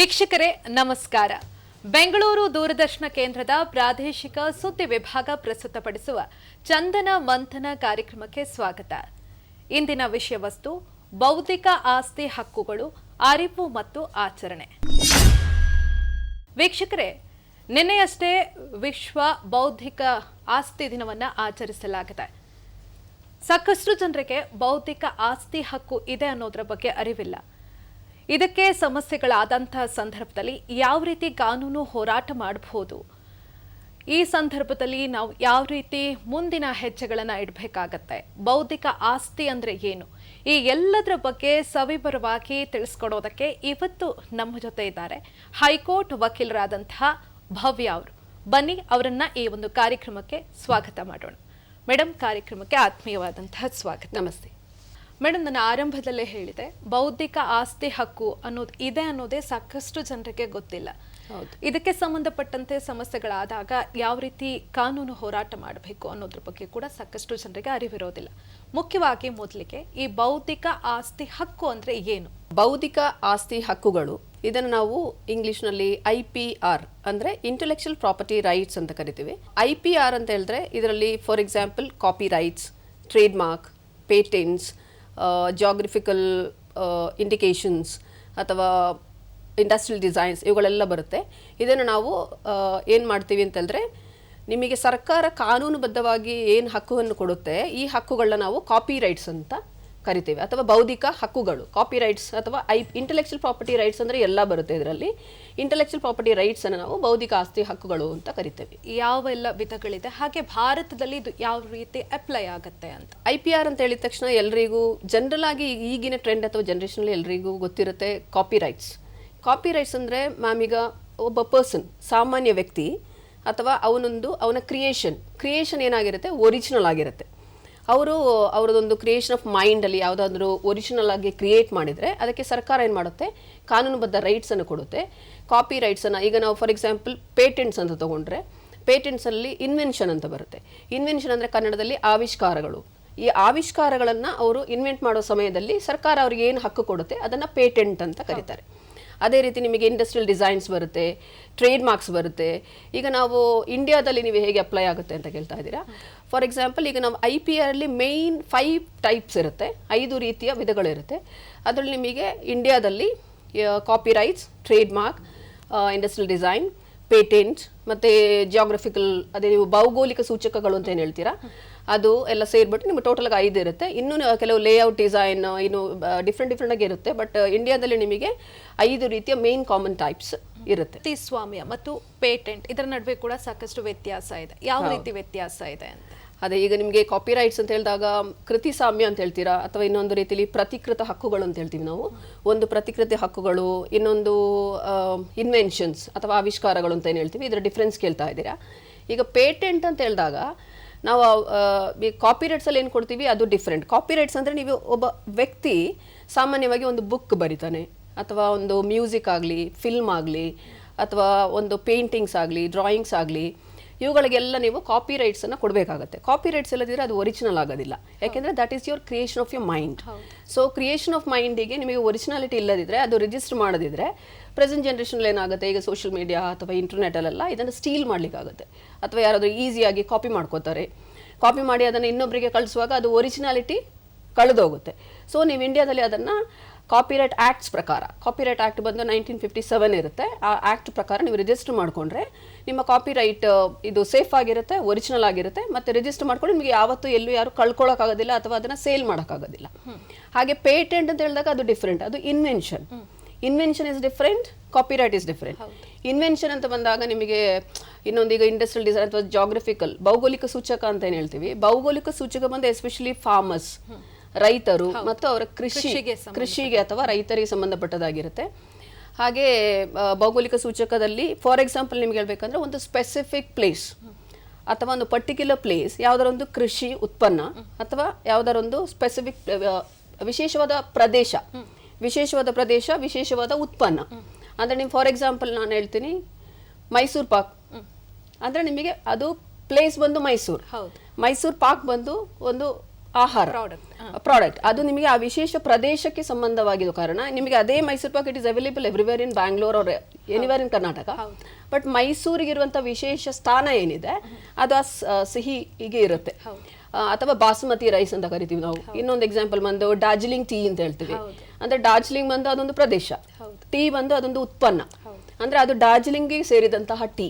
ವೀಕ್ಷಕರೇ ನಮಸ್ಕಾರ. ಬೆಂಗಳೂರು ದೂರದರ್ಶನ ಕೇಂದ್ರದ ಪ್ರಾದೇಶಿಕ ಸುದ್ದಿ ವಿಭಾಗ ಪ್ರಸ್ತುತಪಡಿಸುವ ಚಂದನ ಮಂಥನ ಕಾರ್ಯಕ್ರಮಕ್ಕೆ ಸ್ವಾಗತ. ಇಂದಿನ ವಿಷಯ ವಸ್ತು ಬೌದ್ಧಿಕ ಆಸ್ತಿ ಹಕ್ಕುಗಳು, ಅರಿವು ಮತ್ತು ಆಚರಣೆ. ವೀಕ್ಷಕರೇ, ನಿನ್ನೆಯಷ್ಟೇ ವಿಶ್ವ ಬೌದ್ಧಿಕ ಆಸ್ತಿ ದಿನವನ್ನು ಆಚರಿಸಲಾಗಿದೆ. ಸಾಕಷ್ಟು ಜನರಿಗೆ ಬೌದ್ಧಿಕ ಆಸ್ತಿ ಹಕ್ಕು ಇದೆ ಅನ್ನೋದರ ಬಗ್ಗೆ ಅರಿವಿಲ್ಲ. ಇದಕ್ಕೆ ಸಮಸ್ಯೆಗಳಾದಂತಹ ಸಂದರ್ಭದಲ್ಲಿ ಯಾವ ರೀತಿ ಕಾನೂನು ಹೋರಾಟ ಮಾಡಬಹುದು, ಈ ಸಂದರ್ಭದಲ್ಲಿ ನಾವು ಯಾವ ರೀತಿ ಮುಂದಿನ ಹೆಜ್ಜೆಗಳನ್ನು ಇಡಬೇಕಾಗತ್ತೆ, ಬೌದ್ಧಿಕ ಆಸ್ತಿ ಅಂದರೆ ಏನು, ಈ ಎಲ್ಲದರ ಬಗ್ಗೆ ಸವಿವರವಾಗಿ ತಿಳಿಸ್ಕೊಡೋದಕ್ಕೆ ಇವತ್ತು ನಮ್ಮ ಜೊತೆ ಇದ್ದಾರೆ ಹೈಕೋರ್ಟ್ ವಕೀಲರಾದಂತಹ ಭವ್ಯ ಅವರು. ಬನ್ನಿ ಅವರನ್ನ ಈ ಒಂದು ಕಾರ್ಯಕ್ರಮಕ್ಕೆ ಸ್ವಾಗತ ಮಾಡೋಣ. ಮೇಡಮ್, ಕಾರ್ಯಕ್ರಮಕ್ಕೆ ಆತ್ಮೀಯವಾದಂತಹ ಸ್ವಾಗತ. ನಮಸ್ತೆ ಮೇಡಮ್, ನಾನು ಆರಂಭದಲ್ಲೇ ಹೇಳಿದೆ, ಬೌದ್ಧಿಕ ಆಸ್ತಿ ಹಕ್ಕು ಅನ್ನೋದು ಇದೆ ಅನ್ನೋದೇ ಸಾಕಷ್ಟು ಜನರಿಗೆ ಗೊತ್ತಿಲ್ಲ. ಇದಕ್ಕೆ ಸಂಬಂಧಪಟ್ಟಂತೆ ಸಮಸ್ಯೆಗಳಾದಾಗ ಯಾವ ರೀತಿ ಕಾನೂನು ಹೋರಾಟ ಮಾಡಬೇಕು ಅನ್ನೋದ್ರ ಬಗ್ಗೆ ಕೂಡ ಸಾಕಷ್ಟು ಜನರಿಗೆ ಅರಿವಿರೋದಿಲ್ಲ. ಮುಖ್ಯವಾಗಿ ಮೊದಲಿಗೆ ಈ ಬೌದ್ಧಿಕ ಆಸ್ತಿ ಹಕ್ಕು ಅಂದ್ರೆ ಏನು? ಬೌದ್ಧಿಕ ಆಸ್ತಿ ಹಕ್ಕುಗಳು, ಇದನ್ನು ನಾವು ಇಂಗ್ಲಿಷ್ನಲ್ಲಿ IPR ಅಂದ್ರೆ ಇಂಟೆಲೆಕ್ಚುಯಲ್ ಪ್ರಾಪರ್ಟಿ ರೈಟ್ಸ್ ಅಂತ ಕರಿತೀವಿ. IPR ಅಂತ ಹೇಳಿದ್ರೆ ಇದರಲ್ಲಿ for example copyrights, trade mark, patents, geographical indications ಅಥವಾ ಇಂಡಸ್ಟ್ರಿಯಲ್ ಡಿಸೈನ್ಸ್ ಇವುಗಳೆಲ್ಲ ಬರುತ್ತೆ. ಇದನ್ನು ನಾವು ಏನು ಮಾಡ್ತೀವಿ ಅಂತಂದರೆ, ನಿಮಗೆ ಸರ್ಕಾರ ಕಾನೂನುಬದ್ಧವಾಗಿ ಏನು ಹಕ್ಕುವನ್ನು ಕೊಡುತ್ತೆ, ಈ ಹಕ್ಕುಗಳನ್ನ ನಾವು ಕಾಪಿ ರೈಟ್ಸ್ ಅಂತ ಕರಿತೀವಿ, ಅಥವಾ ಬೌದ್ಧಿಕ ಹಕ್ಕುಗಳು. ಕಾಪಿ ರೈಟ್ಸ್ ಅಥವಾ ಇಂಟೆಲೆಕ್ಚುಯಲ್ ಪ್ರಾಪರ್ಟಿ ರೈಟ್ಸ್ ಅಂದರೆ ಎಲ್ಲ ಬರುತ್ತೆ ಇದರಲ್ಲಿ. ಇಂಟೆಲೆಕ್ಚುಯಲ್ ಪ್ರಾಪರ್ಟಿ ರೈಟ್ಸ್ ಅನ್ನು ನಾವು ಬೌದ್ಧಿಕ ಆಸ್ತಿ ಹಕ್ಕುಗಳು ಅಂತ ಕರಿತೇವೆ. ಯಾವೆಲ್ಲ ವಿಧಗಳಿದೆ, ಹಾಗೆ ಭಾರತದಲ್ಲಿ ಇದು ಯಾವ ರೀತಿ ಅಪ್ಲೈ ಆಗುತ್ತೆ ಅಂತ? IPR ಅಂತ ಹೇಳಿದ ತಕ್ಷಣ ಎಲ್ರಿಗೂ ಜನರಲ್ ಆಗಿ ಈಗಿನ ಟ್ರೆಂಡ್ ಅಥವಾ ಜನರೇಷನಲ್ಲಿ ಎಲ್ರಿಗೂ ಗೊತ್ತಿರುತ್ತೆ ಕಾಪಿ ರೈಟ್ಸ್. ಕಾಪಿ ರೈಟ್ಸ್ ಅಂದರೆ ಮ್ಯಾಮ್, ಈಗ ಒಬ್ಬ ಪರ್ಸನ್, ಸಾಮಾನ್ಯ ವ್ಯಕ್ತಿ ಅಥವಾ ಅವನ ಕ್ರಿಯೇಷನ್ ಏನಾಗಿರುತ್ತೆ, ಒರಿಜಿನಲ್ ಆಗಿರುತ್ತೆ. ಅವರದೊಂದು ಕ್ರಿಯೇಷನ್ ಆಫ್ ಮೈಂಡಲ್ಲಿ ಯಾವುದಾದ್ರೂ ಒರಿಜಿನಲ್ ಆಗಿ ಕ್ರಿಯೇಟ್ ಮಾಡಿದರೆ ಅದಕ್ಕೆ ಸರ್ಕಾರ ಏನು ಮಾಡುತ್ತೆ, ಕಾನೂನುಬದ್ಧ ರೈಟ್ಸನ್ನು ಕೊಡುತ್ತೆ. ಕಾಪಿ ರೈಟ್ಸನ್ನು ಈಗ ನಾವು ಫಾರ್ ಎಕ್ಸಾಂಪಲ್ ಪೇಟೆಂಟ್ಸ್ ಅಂತ ತೊಗೊಂಡ್ರೆ, ಪೇಟೆಂಟ್ಸಲ್ಲಿ ಇನ್ವೆನ್ಷನ್ ಅಂತ ಬರುತ್ತೆ. ಇನ್ವೆನ್ಷನ್ ಅಂದರೆ ಕನ್ನಡದಲ್ಲಿ ಆವಿಷ್ಕಾರಗಳು. ಈ ಆವಿಷ್ಕಾರಗಳನ್ನು ಅವರು ಇನ್ವೆಂಟ್ ಮಾಡೋ ಸಮಯದಲ್ಲಿ ಸರ್ಕಾರ ಅವ್ರಿಗೆ ಏನು ಹಕ್ಕು ಕೊಡುತ್ತೆ ಅದನ್ನು ಪೇಟೆಂಟ್ ಅಂತ ಕರೀತಾರೆ. ಅದೇ ರೀತಿ ನಿಮಗೆ ಇಂಡಸ್ಟ್ರಿಯಲ್ ಡಿಸೈನ್ಸ್ ಬರುತ್ತೆ, ಟ್ರೇಡ್ ಮಾರ್ಕ್ಸ್ ಬರುತ್ತೆ. ಈಗ ನಾವು ಇಂಡಿಯಾದಲ್ಲಿ ನೀವು ಹೇಗೆ ಅಪ್ಲೈ ಆಗುತ್ತೆ ಅಂತ ಕೇಳ್ತಾ ಇದ್ದೀರಾ. ಫಾರ್ ಎಕ್ಸಾಂಪಲ್, ಈಗ ನಾವು IPR ಅಲ್ಲಿ ಮೇಯ್ನ್ 5 ಟೈಪ್ಸ್ ಇರುತ್ತೆ, 5 ರೀತಿಯ ವಿಧಗಳಿರುತ್ತೆ. ಅದರಲ್ಲಿ ನಿಮಗೆ ಇಂಡಿಯಾದಲ್ಲಿ copyrights, trademark, industrial design, patent ಮತ್ತು ಜಿಯೋಗ್ರಫಿಕಲ್, ಅದೇ ನೀವು ಭೌಗೋಳಿಕ ಸೂಚಕಗಳು ಅಂತ ಏನು ಹೇಳ್ತೀರಾ, ಅದು ಎಲ್ಲ ಸೇರಿಬಿಟ್ಟು ನಿಮಗೆ ಟೋಟಲ್ಗೆ 5 ಇರುತ್ತೆ. ಇನ್ನೂ ಕೆಲವು ಲೇಔಟ್ ಡಿಸೈನ್ ಇನ್ನು ಡಿಫ್ರೆಂಟ್ ಆಗಿ ಇರುತ್ತೆ. ಬಟ್ ಇಂಡಿಯಾದಲ್ಲಿ ನಿಮಗೆ 5 ರೀತಿಯ ಮೇನ್ ಕಾಮನ್ ಟೈಪ್ಸ್ ಇರುತ್ತೆ. ಕೃತಿಸ್ವಾಮ್ಯ ಮತ್ತು ಪೇಟೆಂಟ್ ಇದರ ನಡುವೆ ಕೂಡ ಸಾಕಷ್ಟು ವ್ಯತ್ಯಾಸ ಇದೆ. ಯಾವ ರೀತಿ ವ್ಯತ್ಯಾಸ ಇದೆ ಅಂತ? ಅದೇ, ಈಗ ನಿಮಗೆ ಕಾಪಿ ರೈಟ್ಸ್ ಅಂತ ಹೇಳಿದಾಗ ಕೃತಿಸ್ವಾಮ್ಯ ಅಂತ ಹೇಳ್ತೀರಾ, ಅಥವಾ ಇನ್ನೊಂದು ರೀತಿಯಲ್ಲಿ ಪ್ರತಿಕೃತ ಹಕ್ಕುಗಳು ಅಂತ ಹೇಳ್ತೀವಿ ನಾವು. ಒಂದು ಪ್ರತಿಕೃತಿ ಹಕ್ಕುಗಳು, ಇನ್ನೊಂದು ಇನ್ವೆನ್ಷನ್ಸ್ ಅಥವಾ ಆವಿಷ್ಕಾರಗಳು ಅಂತ ಏನು ಹೇಳ್ತೀವಿ. ಇದರ ಡಿಫ್ರೆನ್ಸ್ ಕೇಳ್ತಾ ಇದ್ದೀರಾ. ಈಗ ಪೇಟೆಂಟ್ ಅಂತ ಹೇಳಿದಾಗ ನಾವು ಕಾಪಿ ರೈಟ್ಸಲ್ಲಿ ಏನು ಕೊಡ್ತೀವಿ ಅದು ಡಿಫ್ರೆಂಟ್. ಕಾಪಿ ರೈಟ್ಸ್ ಅಂದರೆ ನೀವು ಒಬ್ಬ ವ್ಯಕ್ತಿ ಸಾಮಾನ್ಯವಾಗಿ ಒಂದು ಬುಕ್ ಬರೀತಾನೆ, ಅಥವಾ ಒಂದು ಮ್ಯೂಸಿಕ್ ಆಗಲಿ, ಫಿಲ್ಮ್ ಆಗಲಿ, ಅಥವಾ ಒಂದು ಪೇಂಟಿಂಗ್ಸ್ ಆಗಲಿ, ಡ್ರಾಯಿಂಗ್ಸ್ ಆಗಲಿ, ಇವುಗಳಿಗೆಲ್ಲ ನೀವು ಕಾಪಿ ರೈಟ್ಸನ್ನು ಕೊಡಬೇಕಾಗತ್ತೆ. ಕಾಪಿ ರೈಟ್ಸ್ ಇಲ್ಲದಿದ್ದರೆ ಅದು ಒರಿಜಿನಲ್ ಆಗೋದಿಲ್ಲ. ಯಾಕೆಂದರೆ that is your creation of your mind. So creation of ಮೈಂಡಿಗೆ ನಿಮಗೆ ಒರಿಜಿನಾಲಿಟಿ ಇಲ್ಲದಿದ್ದರೆ, ಅದು ರಿಜಿಸ್ಟರ್ ಮಾಡದಿದ್ದರೆ, ಪ್ರೆಸೆಂಟ್ ಜನ್ರೇಷನಲ್ಲಿ ಏನಾಗುತ್ತೆ, ಈಗ ಸೋಷಿಯಲ್ ಮೀಡಿಯಾ ಅಥವಾ ಇಂಟರ್ನೆಟಲ್ಲೆಲ್ಲ ಇದನ್ನು ಸ್ಟೀಲ್ ಮಾಡಲಿಕ್ಕಾಗುತ್ತೆ. ಅಥವಾ ಯಾರಾದರೂ ಈಸಿಯಾಗಿ ಕಾಪಿ ಮಾಡ್ಕೋತಾರೆ. ಕಾಪಿ ಮಾಡಿ ಅದನ್ನು ಇನ್ನೊಬ್ಬರಿಗೆ ಕಳಿಸುವಾಗ ಅದು ಒರಿಜಿನಾಲಿಟಿ ಕಳೆದೋಗುತ್ತೆ. ಸೊ ನೀವು ಇಂಡಿಯಾದಲ್ಲಿ ಅದನ್ನು ಕಾಪಿರೈಟ್ ಆ್ಯಕ್ಟ್ಸ್ ಪ್ರಕಾರ, ಕಾಪಿರೈಟ್ ಆ್ಯಕ್ಟ್ ಬಂದು 1957 ಇರುತ್ತೆ. ಆ ಆ್ಯಕ್ಟ್ ಪ್ರಕಾರ ನೀವು ರಿಜಿಸ್ಟರ್ ಮಾಡಿಕೊಂಡ್ರೆ ನಿಮ್ಮ ಕಾಪಿರೈಟ್ ಇದು ಸೇಫ್ ಆಗಿರುತ್ತೆ, ಒರಿಜಿನಲ್ ಆಗಿರುತ್ತೆ. ಮತ್ತು ರಿಜಿಸ್ಟರ್ ಮಾಡ್ಕೊಂಡು ನಿಮಗೆ ಯಾವತ್ತೂ ಎಲ್ಲೂ ಯಾರು ಕಳ್ಕೊಳ್ಳೋಕ್ಕಾಗೋದಿಲ್ಲ ಅಥವಾ ಅದನ್ನು ಸೇಲ್ ಮಾಡೋಕ್ಕಾಗೋದಿಲ್ಲ. ಹಾಗೆ ಪೇಟೆಂಟ್ ಅಂತ ಹೇಳಿದಾಗ ಅದು ಡಿಫ್ರೆಂಟ್, ಅದು invention. Invention is different, copyright is different. Invention ಅಂತ ಬಂದಾಗ ನಿಮಗೆ ಇನ್ನೊಂದು, ಈಗ ಇಂಡಸ್ಟ್ರಿಯಲ್ ಡಿಸೈನ್ ಅಥವಾ ಜಾಗ್ರಫಿಕಲ್, ಭೌಗೋಳಿಕ ಸೂಚಕ ಅಂತ ಏನು ಹೇಳ್ತೀವಿ. ಭೌಗೋಳಿಕ ಸೂಚಕ ಬಂದು ಎಸ್ಪೆಷಲಿ ಫಾರ್ಮರ್ಸ್, ರೈತರು ಮತ್ತು ಅವರ ಕೃಷಿಗೆ ಅಥವಾ ರೈತರಿಗೆ ಸಂಬಂಧಪಟ್ಟದಾಗಿರುತ್ತೆ. ಹಾಗೆ ಭೌಗೋಳಿಕ ಸೂಚಕದಲ್ಲಿ ಫಾರ್ ಎಕ್ಸಾಂಪಲ್ ನಿಮ್ಗೆ ಹೇಳ್ಬೇಕಂದ್ರೆ, ಒಂದು ಸ್ಪೆಸಿಫಿಕ್ ಪ್ಲೇಸ್ ಅಥವಾ ಒಂದು ಪರ್ಟಿಕ್ಯುಲರ್ ಪ್ಲೇಸ್, ಯಾವುದರೊಂದು ಕೃಷಿ ಉತ್ಪನ್ನ ಅಥವಾ ಯಾವುದರೊಂದು ಸ್ಪೆಸಿಫಿಕ್ ವಿಶೇಷವಾದ ಪ್ರದೇಶ, ವಿಶೇಷವಾದ ಉತ್ಪನ್ನ. ಅಂದರೆ ನಿಮ್ಮ ಫಾರ್ ಎಕ್ಸಾಂಪಲ್ ನಾನು ಹೇಳ್ತೀನಿ, ಮೈಸೂರು ಪಾಕ್ ಅಂದರೆ ನಿಮಗೆ ಅದು ಪ್ಲೇಸ್ ಬಂದು ಮೈಸೂರು ಪಾಕ್ ಬಂದು ಒಂದು ಆಹಾರ ಪ್ರಾಡಕ್ಟ್ ಅದು ನಿಮಗೆ ಆ ವಿಶೇಷ ಪ್ರದೇಶಕ್ಕೆ ಸಂಬಂಧವಾಗಿರೋ ಕಾರಣ ನಿಮಗೆ ಅದೇ Mysore pak it is available everywhere in Bangalore or anywhere in Karnataka. But ಮೈಸೂರಿಗಿರುವಂಥ ವಿಶೇಷ ಸ್ಥಾನ ಏನಿದೆ ಅದು ಆ ಸಿಹಿಗೆ ಇರುತ್ತೆ. ಅಥವಾ ಬಾಸುಮತಿ ರೈಸ್ ಅಂತ ಕರಿತೀವಿ ನಾವು. ಇನ್ನೊಂದು ಎಕ್ಸಾಂಪಲ್ ಬಂದು ಡಾರ್ಜಿಲಿಂಗ್ ಟೀ ಅಂತ ಹೇಳ್ತೀವಿ. ಅಂದ್ರೆ ಡಾರ್ಜಿಲಿಂಗ್ ಬಂದು ಅದೊಂದು ಪ್ರದೇಶ, ಟೀ ಬಂದು ಅದೊಂದು ಉತ್ಪನ್ನ, ಅಂದ್ರೆ ಅದು ಡಾರ್ಜಿಲಿಂಗ್ಗೆ ಸೇರಿದಂತಹ ಟೀ.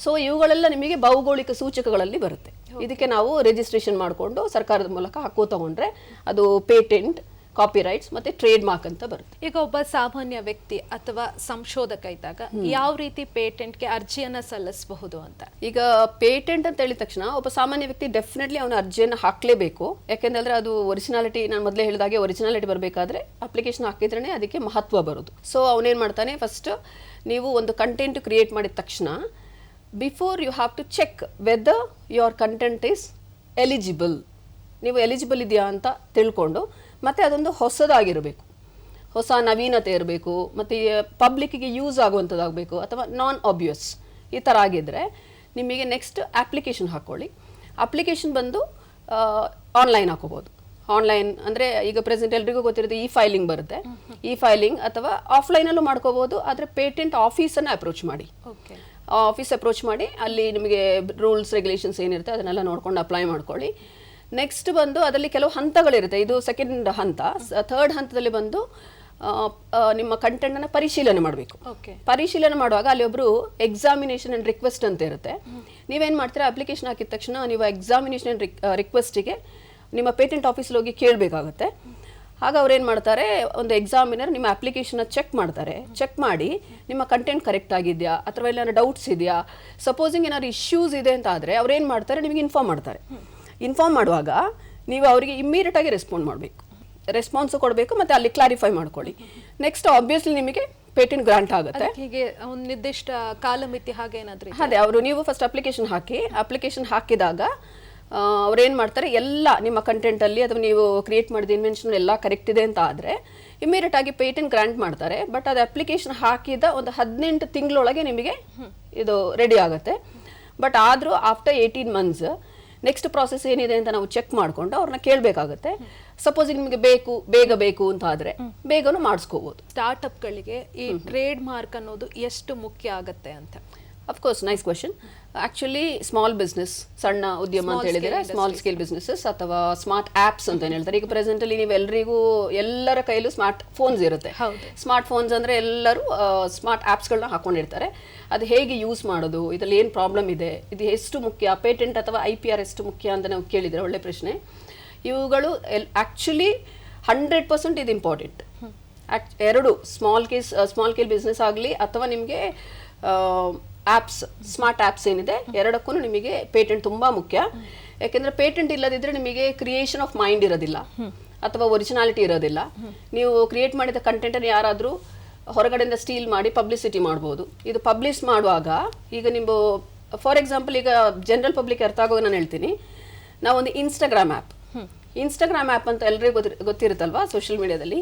ಸೊ ಇವುಗಳೆಲ್ಲ ನಿಮಗೆ ಭೌಗೋಳಿಕ ಸೂಚಕಗಳಲ್ಲಿ ಬರುತ್ತೆ. ಇದಕ್ಕೆ ನಾವು ರಿಜಿಸ್ಟ್ರೇಷನ್ ಮಾಡಿಕೊಂಡು ಸರ್ಕಾರದ ಮೂಲಕ ಹಕ್ಕು ತಗೊಂಡ್ರೆ ಅದು ಪೇಟೆಂಟ್, ಕಾಪಿರೈಟ್ಸ್ ಮತ್ತೆ ಟ್ರೇಡ್ ಮಾರ್ಕ್ ಅಂತ ಬರುತ್ತೆ. ಈಗ ಒಬ್ಬ ಸಾಮಾನ್ಯ ವ್ಯಕ್ತಿ ಅಥವಾ ಸಂಶೋಧಕ ಇದ್ದಾಗ ಯಾವ ರೀತಿ ಪೇಟೆಂಟ್ಗೆ ಅರ್ಜಿಯನ್ನ ಸಲ್ಲಿಸಬಹುದು ಅಂತ? ಈಗ ಪೇಟೆಂಟ್ ಅಂತ ಹೇಳಿದ ತಕ್ಷಣ ಒಬ್ಬ ಸಾಮಾನ್ಯ ವ್ಯಕ್ತಿ ಡೆಫಿನೆಟ್ಲಿ ಅವನ ಅರ್ಜಿಯನ್ನು ಹಾಕ್ಲೇಬೇಕು. ಯಾಕೆಂದ್ರೆ ಅದು ಒರಿಜಿನಾಲಿಟಿ, ನಾನು ಮೊದಲೇ ಹೇಳಿದಾಗೆ ಒರಿಜಿನಾಲಿಟಿ ಬರಬೇಕಾದ್ರೆ ಅಪ್ಲಿಕೇಶನ್ ಹಾಕಿದ್ರೇ ಅದಕ್ಕೆ ಮಹತ್ವ ಬರೋದು. ಸೊ ಅವನೇನ್ ಮಾಡ್ತಾನೆ, ಫಸ್ಟ್ ನೀವು ಒಂದು ಕಂಟೆಂಟ್ ಕ್ರಿಯೇಟ್ ಮಾಡಿದ ತಕ್ಷಣ before you have to check whether your content is eligible. ನೀವು ಎಲಿಜಿಬಲ್ ಇದೆಯಾ ಅಂತ ತಿಳ್ಕೊಂಡು ಮತ್ತೆ ಅದೊಂದು ಹೊಸದಾಗಿರಬೇಕು, ಹೊಸ ನವೀನತೆ ಇರಬೇಕು, ಮತ್ತು ಪಬ್ಲಿಕ್ಕಿಗೆ ಯೂಸ್ ಆಗುವಂಥದ್ದಾಗಬೇಕು, ಅಥವಾ ನಾನ್ ಆಬ್ವಿಯಸ್ ಈ ಥರ ಆಗಿದ್ದರೆ ನಿಮಗೆ ನೆಕ್ಸ್ಟ್ ಅಪ್ಲಿಕೇಶನ್ ಹಾಕ್ಕೊಳ್ಳಿ. ಅಪ್ಲಿಕೇಶನ್ ಬಂದು ಆನ್ಲೈನ್ ಹಾಕೋಬೋದು. ಆನ್ಲೈನ್ ಅಂದರೆ ಈಗ ಪ್ರೆಸೆಂಟ್ ಎಲ್ರಿಗೂ ಗೊತ್ತಿರುತ್ತೆ ಫೈಲಿಂಗ್ ಬರುತ್ತೆ. ಫೈಲಿಂಗ್ ಅಥವಾ ಆಫ್ಲೈನಲ್ಲೂ ಮಾಡ್ಕೋಬೋದು. ಆದರೆ ಪೇಟೆಂಟ್ ಆಫೀಸನ್ನು ಅಪ್ರೋಚ್ ಮಾಡಿ, ಆಫೀಸ್ ಅಪ್ರೋಚ್ ಮಾಡಿ ಅಲ್ಲಿ ನಿಮಗೆ ರೂಲ್ಸ್ ರೆಗ್ಯುಲೇಷನ್ಸ್ ಏನಿರುತ್ತೆ ಅದನ್ನೆಲ್ಲ ನೋಡ್ಕೊಂಡು ಅಪ್ಲೈ ಮಾಡ್ಕೊಳ್ಳಿ. ನೆಕ್ಸ್ಟ್ ಬಂದು ಅದರಲ್ಲಿ ಕೆಲವು ಹಂತಗಳಿರುತ್ತೆ. ಇದು ಸೆಕೆಂಡ್ ಹಂತ. ಥರ್ಡ್ ಹಂತದಲ್ಲಿ ಬಂದು ನಿಮ್ಮ ಕಂಟೆಂಟನ್ನು ಪರಿಶೀಲನೆ ಮಾಡಬೇಕು. ಪರಿಶೀಲನೆ ಮಾಡುವಾಗ ಅಲ್ಲಿ ಒಬ್ಬರು ಎಕ್ಸಾಮಿನೇಷನ್ ಆ್ಯಂಡ್ ರಿಕ್ವೆಸ್ಟ್ ಅಂತ ಇರುತ್ತೆ. ನೀವೇನು ಮಾಡ್ತೀರಾ, ಅಪ್ಲಿಕೇಶನ್ ಹಾಕಿದ ತಕ್ಷಣ ನೀವು ಎಕ್ಸಾಮಿನೇಷನ್ ಆ್ಯಂಡ್ ರಿಕ್ವೆಸ್ಟಿಗೆ ನಿಮ್ಮ ಪೇಟೆಂಟ್ ಆಫೀಸಲ್ಲಿ ಹೋಗಿ ಕೇಳಬೇಕಾಗುತ್ತೆ. ಆಗ ಅವ್ರೇನು ಮಾಡ್ತಾರೆ, ಒಂದು ಎಕ್ಸಾಮಿನರ್ ನಿಮ್ಮ ಅಪ್ಲಿಕೇಶನ್ನ ಚೆಕ್ ಮಾಡ್ತಾರೆ. ಚೆಕ್ ಮಾಡಿ ನಿಮ್ಮ ಕಂಟೆಂಟ್ ಕರೆಕ್ಟ್ ಆಗಿದೆಯಾ ಅಥವಾ ಏನಾದ್ರು ಡೌಟ್ಸ್ ಇದೆಯಾ, ಸಪೋಸಿಂಗ್ ಏನಾದ್ರು ಇಶ್ಯೂಸ್ ಇದೆ ಅಂತ ಆದರೆ ಅವ್ರೇನು ಮಾಡ್ತಾರೆ, ನಿಮಗೆ ಇನ್ಫಾರ್ಮ್ ಮಾಡ್ತಾರೆ. ಇನ್ಫಾರ್ಮ್ ಮಾಡುವಾಗ ನೀವು ಅವರಿಗೆ ಇಮ್ಮಿಡಿಯೇಟ್ ಆಗಿ ರೆಸ್ಪಾಂಡ್ ಮಾಡಬೇಕು, ರೆಸ್ಪಾನ್ಸು ಕೊಡಬೇಕು, ಮತ್ತು ಅಲ್ಲಿ ಕ್ಲಾರಿಫೈ ಮಾಡ್ಕೊಳ್ಳಿ. ನೆಕ್ಸ್ಟ್ ಆಬ್ವಿಯಸ್ಲಿ ನಿಮಗೆ ಪೇಟೆಂಟ್ ಗ್ರಾಂಟ್ ಆಗುತ್ತೆ. ಹೀಗೆ ಒಂದು ನಿರ್ದಿಷ್ಟ ಕಾಲಮಿತಿ ಹಾಗೆ ಏನಾದರೂ ಅದೇ ಅವರು ನೀವು ಫಸ್ಟ್ ಅಪ್ಲಿಕೇಶನ್ ಹಾಕಿ, ಅಪ್ಲಿಕೇಶನ್ ಹಾಕಿದಾಗ ಅವ್ರೇನು ಮಾಡ್ತಾರೆ, ಎಲ್ಲ ನಿಮ್ಮ ಕಂಟೆಂಟಲ್ಲಿ ಅಥವಾ ನೀವು ಕ್ರಿಯೇಟ್ ಮಾಡಿದ ಇನ್ವೆನ್ಷನ್ ಎಲ್ಲ ಕರೆಕ್ಟ್ ಇದೆ ಅಂತ ಆದರೆ ಇಮಿಡಿಯೇಟ್ ಆಗಿ ಪೇಟೆಂಟ್ ಗ್ರಾಂಟ್ ಮಾಡ್ತಾರೆ. ಬಟ್ ಅದು ಅಪ್ಲಿಕೇಶನ್ ಹಾಕಿದ ಒಂದು 18 ತಿಂಗಳೊಳಗೆ ನಿಮಗೆ ಇದು ರೆಡಿ ಆಗುತ್ತೆ. ಬಟ್ ಆದರೂ ಆಫ್ಟರ್ 18 ಮಂತ್ಸ್ ನೆಕ್ಸ್ಟ್ ಪ್ರಾಸೆಸ್ ಏನಿದೆ ಅಂತ ನಾವು ಚೆಕ್ ಮಾಡಿಕೊಂಡು ಅವ್ರನ್ನ ಕೇಳಬೇಕಾಗುತ್ತೆ. ಸಪೋಸಿಂಗ್ ನಿಮಗೆ ಬೇಗ ಬೇಕು ಅಂತ ಆದರೆ ಬೇಗನೂ ಮಾಡಿಸ್ಕೋಬೋದು. ಸ್ಟಾರ್ಟ್ಅಪ್ಗಳಿಗೆ ಈ ಟ್ರೇಡ್ ಮಾರ್ಕ್ ಅನ್ನೋದು ಎಷ್ಟು ಮುಖ್ಯ ಆಗುತ್ತೆ ಅಂತ? Of course, nice question. Actually small business, ಸಣ್ಣ ಉದ್ಯಮ ಅಂತ ಹೇಳಿದರೆ ಸ್ಮಾಲ್ ಸ್ಕೇಲ್ ಬಿಸ್ನೆಸಸ್ ಅಥವಾ ಸ್ಮಾರ್ಟ್ ಆ್ಯಪ್ಸ್ ಅಂತ ಹೇಳ್ತಾರೆ. ಈಗ ಪ್ರೆಸೆಂಟಲ್ಲಿ ನೀವು ಎಲ್ಲರ ಕೈಲೂ ಸ್ಮಾರ್ಟ್ ಫೋನ್ಸ್ ಇರುತ್ತೆ. ಸ್ಮಾರ್ಟ್ ಫೋನ್ಸ್ ಅಂದರೆ ಎಲ್ಲರೂ ಸ್ಮಾರ್ಟ್ ಆ್ಯಪ್ಸ್ಗಳನ್ನ ಹಾಕೊಂಡಿರ್ತಾರೆ. ಅದು ಹೇಗೆ ಯೂಸ್ ಮಾಡೋದು, ಇದರಲ್ಲಿ ಏನು ಪ್ರಾಬ್ಲಮ್ ಇದೆ, ಇದು ಎಷ್ಟು ಮುಖ್ಯ, ಪೇಟೆಂಟ್ ಅಥವಾ IPR ಎಷ್ಟು ಮುಖ್ಯ ಅಂತ ನಾವು ಕೇಳಿದರೆ ಒಳ್ಳೆ ಪ್ರಶ್ನೆ. ಇವುಗಳು ಆ್ಯಕ್ಚುಲಿ 100% ಇದು ಇಂಪಾರ್ಟೆಂಟ್. ಎರಡು ಸ್ಮಾಲ್ ಸ್ಕೇಲ್ ಬಿಸ್ನೆಸ್ ಆಗಲಿ ಅಥವಾ ನಿಮಗೆ ಆ್ಯಪ್ಸ್, ಸ್ಮಾರ್ಟ್ ಆ್ಯಪ್ಸ್ ಏನಿದೆ ಎರಡಕ್ಕೂ ನಿಮಗೆ ಪೇಟೆಂಟ್ ತುಂಬ ಮುಖ್ಯ. ಯಾಕೆಂದರೆ ಪೇಟೆಂಟ್ ಇಲ್ಲದಿದ್ದರೆ ನಿಮಗೆ ಕ್ರಿಯೇಷನ್ ಆಫ್ ಮೈಂಡ್ ಇರೋದಿಲ್ಲ ಅಥವಾ ಒರಿಜಿನಾಲಿಟಿ ಇರೋದಿಲ್ಲ. ನೀವು ಕ್ರಿಯೇಟ್ ಮಾಡಿದ ಕಂಟೆಂಟನ್ನು ಯಾರಾದರೂ ಹೊರಗಡೆಯಿಂದ ಸ್ಟೀಲ್ ಮಾಡಿ ಪಬ್ಲಿಸಿಟಿ ಮಾಡ್ಬೋದು. ಇದು ಪಬ್ಲಿಷ್ ಮಾಡುವಾಗ ಈಗ ನೀವು ಫಾರ್ ಎಕ್ಸಾಂಪಲ್ ಈಗ ಜನರಲ್ ಪಬ್ಲಿಕ್ ಅರ್ಥ ಆಗೋದು ನಾನು ಹೇಳ್ತೀನಿ. ನಾವೊಂದು ಇನ್ಸ್ಟಾಗ್ರಾಮ್ ಆ್ಯಪ್ ಅಂತ ಎಲ್ರಿಗೂ ಗೊತ್ತಿರುತ್ತಲ್ವಾ, ಸೋಷಿಯಲ್ ಮೀಡಿಯಾದಲ್ಲಿ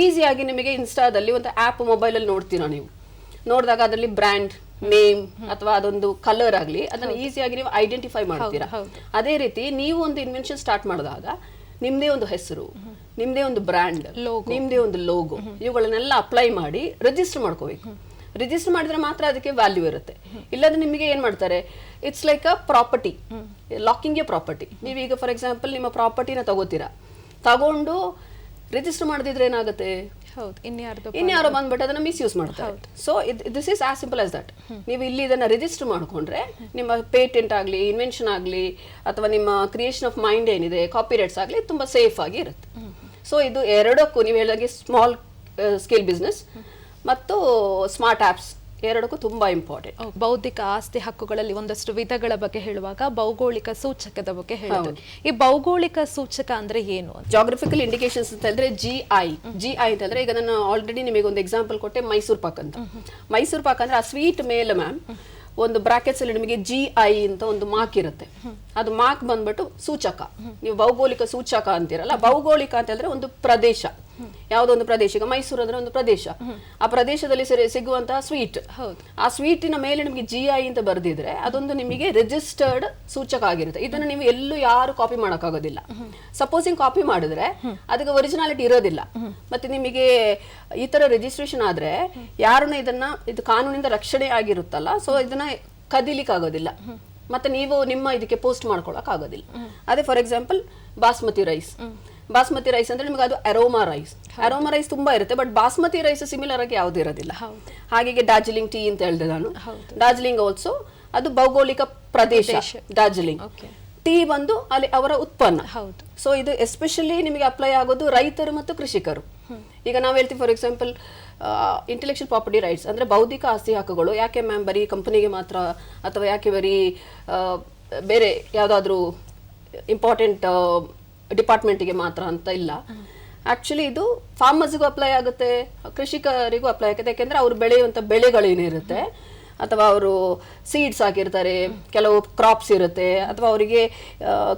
ಈಸಿಯಾಗಿ ನಿಮಗೆ ಇನ್ಸ್ಟಾದಲ್ಲಿ ಒಂದು ಆ್ಯಪ್ ಮೊಬೈಲಲ್ಲಿ ನೋಡ್ತೀರಾ. ನೀವು ನೋಡಿದಾಗ ಅದರಲ್ಲಿ ಬ್ರ್ಯಾಂಡ್ ನೇಮ್ ಅಥವಾ ಅದೊಂದು ಕಲರ್ ಆಗಲಿ ಅದನ್ನು ಈಸಿಯಾಗಿ ನೀವು ಐಡೆಂಟಿಫೈ ಮಾಡ್ತೀರಾ. ಅದೇ ರೀತಿ ನೀವು ಒಂದು ಇನ್ವೆನ್ಷನ್ ಸ್ಟಾರ್ಟ್ ಮಾಡಿದಾಗ ನಿಮ್ಮದೇ ಒಂದು ಹೆಸರು, ನಿಮ್ಮದೇ ಒಂದು ಬ್ರ್ಯಾಂಡ್, ನಿಮ್ಮದೇ ಒಂದು ಲೋಗೋ, ಇವುಗಳನ್ನೆಲ್ಲ ಅಪ್ಲೈ ಮಾಡಿ ರಿಜಿಸ್ಟರ್ ಮಾಡ್ಕೋಬೇಕು. ರಿಜಿಸ್ಟರ್ ಮಾಡಿದ್ರೆ ಮಾತ್ರ ಅದಕ್ಕೆ ವ್ಯಾಲ್ಯೂ ಇರುತ್ತೆ. ಇಲ್ಲದ್ರೆ ನಿಮಗೆ ಏನು ಮಾಡ್ತಾರೆ, it's like a property, locking A property. ನೀವೀಗ ಫಾರ್ ಎಕ್ಸಾಂಪಲ್ ನಿಮ್ಮ ಪ್ರಾಪರ್ಟಿನ ತಗೊಂಡು ರಿಜಿಸ್ಟರ್ ಮಾಡದಿದ್ರೆ ಏನಾಗುತ್ತೆ, ಇನ್ಯಾರೋ ಬಂದ್ಬಿಟ್ಟು ಅದನ್ನ ಮಿಸ್ಯೂಸ್ ಮಾಡ್ತಾರೆ. So this is as simple as that. ನೀವು ಇಲ್ಲಿ ಇದನ್ನ ರಿಜಿಸ್ಟರ್ ಮಾಡ್ಕೊಂಡ್ರೆ ನಿಮ್ಮ ಪೇಟೆಂಟ್ ಆಗಲಿ, ಇನ್ವೆನ್ಷನ್ ಆಗಲಿ ಅಥವಾ ನಿಮ್ಮ ಕ್ರಿಯೇಷನ್ ಆಫ್ ಮೈಂಡ್ ಏನಿದೆ, ಕಾಪಿರೈಟ್ಸ್ ಆಗಲಿ ತುಂಬಾ ಸೇಫ್ ಆಗಿ ಇರುತ್ತೆ. ಸೊ ಇದು ಎರಡಕ್ಕೂ ನೀವು ಹೇಳಿದಾಗೆ ಸ್ಮಾಲ್ ಸ್ಕೇಲ್ ಬಿಸ್ನೆಸ್ ಮತ್ತು ಸ್ಮಾರ್ಟ್ ಆ್ಯಪ್ಸ್ ಎರಡಕ್ಕೂ ತುಂಬಾ ಇಂಪಾರ್ಟೆಂಟ್. ಬೌದ್ಧಿಕ ಆಸ್ತಿ ಹಕ್ಕುಗಳಲ್ಲಿ ಒಂದಷ್ಟು ವಿಧಗಳ ಬಗ್ಗೆ ಹೇಳುವಾಗ ಭೌಗೋಳಿಕ ಸೂಚಕದ ಬಗ್ಗೆ ಹೇಳೋದು. ಈ ಭೌಗೋಳಿಕ ಸೂಚಕ ಅಂದ್ರೆ ಏನು? ಜಾಗ್ರಫಿಕಲ್ ಇಂಡಿಕೇಶನ್ಸ್ ಅಂತ ಹೇಳಿದ್ರೆ GI ಅಂತ ಹೇಳಿದ್ರೆ, ಈಗ ನಾನು ಆಲ್ರೆಡಿ ನಿಮಗೆ ಒಂದು ಎಕ್ಸಾಂಪಲ್ ಕೊಟ್ಟೆ, ಮೈಸೂರು ಪಾಕ್ ಅಂತ. ಮೈಸೂರು ಪಾಕ್ ಅಂದ್ರೆ ಆ ಸ್ವೀಟ್ ಮೇಲೆ ಮ್ಯಾಮ್ ಒಂದು ಬ್ರಾಕೆಟ್ಸ್ ಅಲ್ಲಿ ನಿಮಗೆ GI ಅಂತ ಒಂದು ಮಾರ್ಕ್ ಇರುತ್ತೆ. ಅದು ಮಾರ್ಕ್ ಬಂದ್ಬಿಟ್ಟು ಸೂಚಕ. ನೀವು ಭೌಗೋಳಿಕ ಸೂಚಕ ಅಂತೀರಲ್ಲ, ಭೌಗೋಳಿಕ ಅಂತ ಹೇಳಿದ್ರೆ ಒಂದು ಪ್ರದೇಶ, ಯಾವುದೊಂದು ಪ್ರದೇಶ, ಈಗ ಮೈಸೂರು ಅಂದ್ರೆ ಒಂದು ಪ್ರದೇಶ, ಆ ಪ್ರದೇಶದಲ್ಲಿ ಸಿಗುವಂತಹ ಸ್ವೀಟ್, ಆ ಸ್ವೀಟಿನ ಮೇಲೆ ನಿಮಗೆ GI ಅಂತ ಬರ್ದಿದ್ರೆ ಅದೊಂದು ನಿಮಗೆ ರಿಜಿಸ್ಟರ್ಡ್ ಸೂಚಕ ಆಗಿರುತ್ತೆ. ಇದನ್ನ ನೀವು ಎಲ್ಲೂ ಯಾರು ಕಾಪಿ ಮಾಡೋಕ್ಕಾಗೋದಿಲ್ಲ. ಸಪೋಸಿಂಗ್ ಕಾಪಿ ಮಾಡಿದ್ರೆ ಅದಕ್ಕೆ ಒರಿಜಿನಾಲಿಟಿ ಇರೋದಿಲ್ಲ. ಮತ್ತೆ ನಿಮಗೆ ಈ ತರ ರಿಜಿಸ್ಟ್ರೇಷನ್ ಆದ್ರೆ ಯಾರನ್ನ ಇದು ಕಾನೂನಿಂದ ರಕ್ಷಣೆ ಆಗಿರುತ್ತಲ್ಲ, ಸೊ ಇದನ್ನ ಕದಿಲಿಕ್ಕೆ ಆಗೋದಿಲ್ಲ, ಮತ್ತೆ ನೀವು ನಿಮ್ಮ ಇದಕ್ಕೆ ಪೋಸ್ಟ್ ಮಾಡ್ಕೊಳಕ್ ಆಗೋದಿಲ್ಲ. ಅದೇ ಫಾರ್ ಎಕ್ಸಾಂಪಲ್ ಬಾಸ್ಮತಿ ರೈಸ್ ಅಂದ್ರೆ ನಿಮಗೆ ಅದು ಅರೋಮಾ ರೈಸ್ ತುಂಬಾ ಇರುತ್ತೆ, ಬಟ್ ಬಾಸ್ಮತಿ ರೈಸ್ ಸಿಮಿಲರ್ ಆಗಿ ಯಾವ್ದು ಇರೋದಿಲ್ಲ. ಹಾಗೆ ಡಾರ್ಜಿಲಿಂಗ್ ಟೀ ಅಂತ ಹೇಳಿದೆ ನಾನು, ಡಾರ್ಜಿಲಿಂಗ್ ಆಲ್ಸೋ ಅದು ಭೌಗೋಳಿಕ ಪ್ರದೇಶ. ಡಾರ್ಜಿಲಿಂಗ್ ಟೀ ಬಂದು ಅಲ್ಲಿ ಅವರ ಉತ್ಪನ್ನ. ಸೊ ಇದು ಎಸ್ಪೆಷಲಿ ನಿಮಗೆ ಅಪ್ಲೈ ಆಗೋದು ರೈತರು ಮತ್ತು ಕೃಷಿಕರು. ಈಗ ನಾವು ಹೇಳ್ತೀವಿ for example intellectual property rights ಅಂದ್ರೆ ಬೌದ್ಧಿಕ ಆಸ್ತಿ ಹಕ್ಕುಗಳು. ಯಾಕೆ ಮ್ಯಾಮ್ ಬರೀ ಕಂಪನಿಗೆ ಮಾತ್ರ, ಅಥವಾ ಯಾಕೆ ಬರೀ ಬೇರೆ ಯಾವುದಾದ್ರೂ ಇಂಪಾರ್ಟೆಂಟ್ ಡಿಪಾರ್ಟ್ಮೆಂಟ್ಗೆ ಮಾತ್ರ ಅಂತ ಇಲ್ಲ. ಆಕ್ಚುಲಿ ಇದು ಫಾರ್ಮರ್ಸ್ಗೂ ಅಪ್ಲೈ ಆಗುತ್ತೆ, ಕೃಷಿಕರಿಗೂ ಅಪ್ಲೈ ಆಗುತ್ತೆ. ಯಾಕೆಂದ್ರೆ ಅವ್ರು ಬೆಳೆಯುವಂಥ ಬೆಳೆಗಳೇನಿರುತ್ತೆ, ಅಥವಾ ಅವರು ಸೀಡ್ಸ್ ಹಾಕಿರ್ತಾರೆ, ಕೆಲವು ಕ್ರಾಪ್ಸ್ ಇರುತ್ತೆ, ಅಥವಾ ಅವರಿಗೆ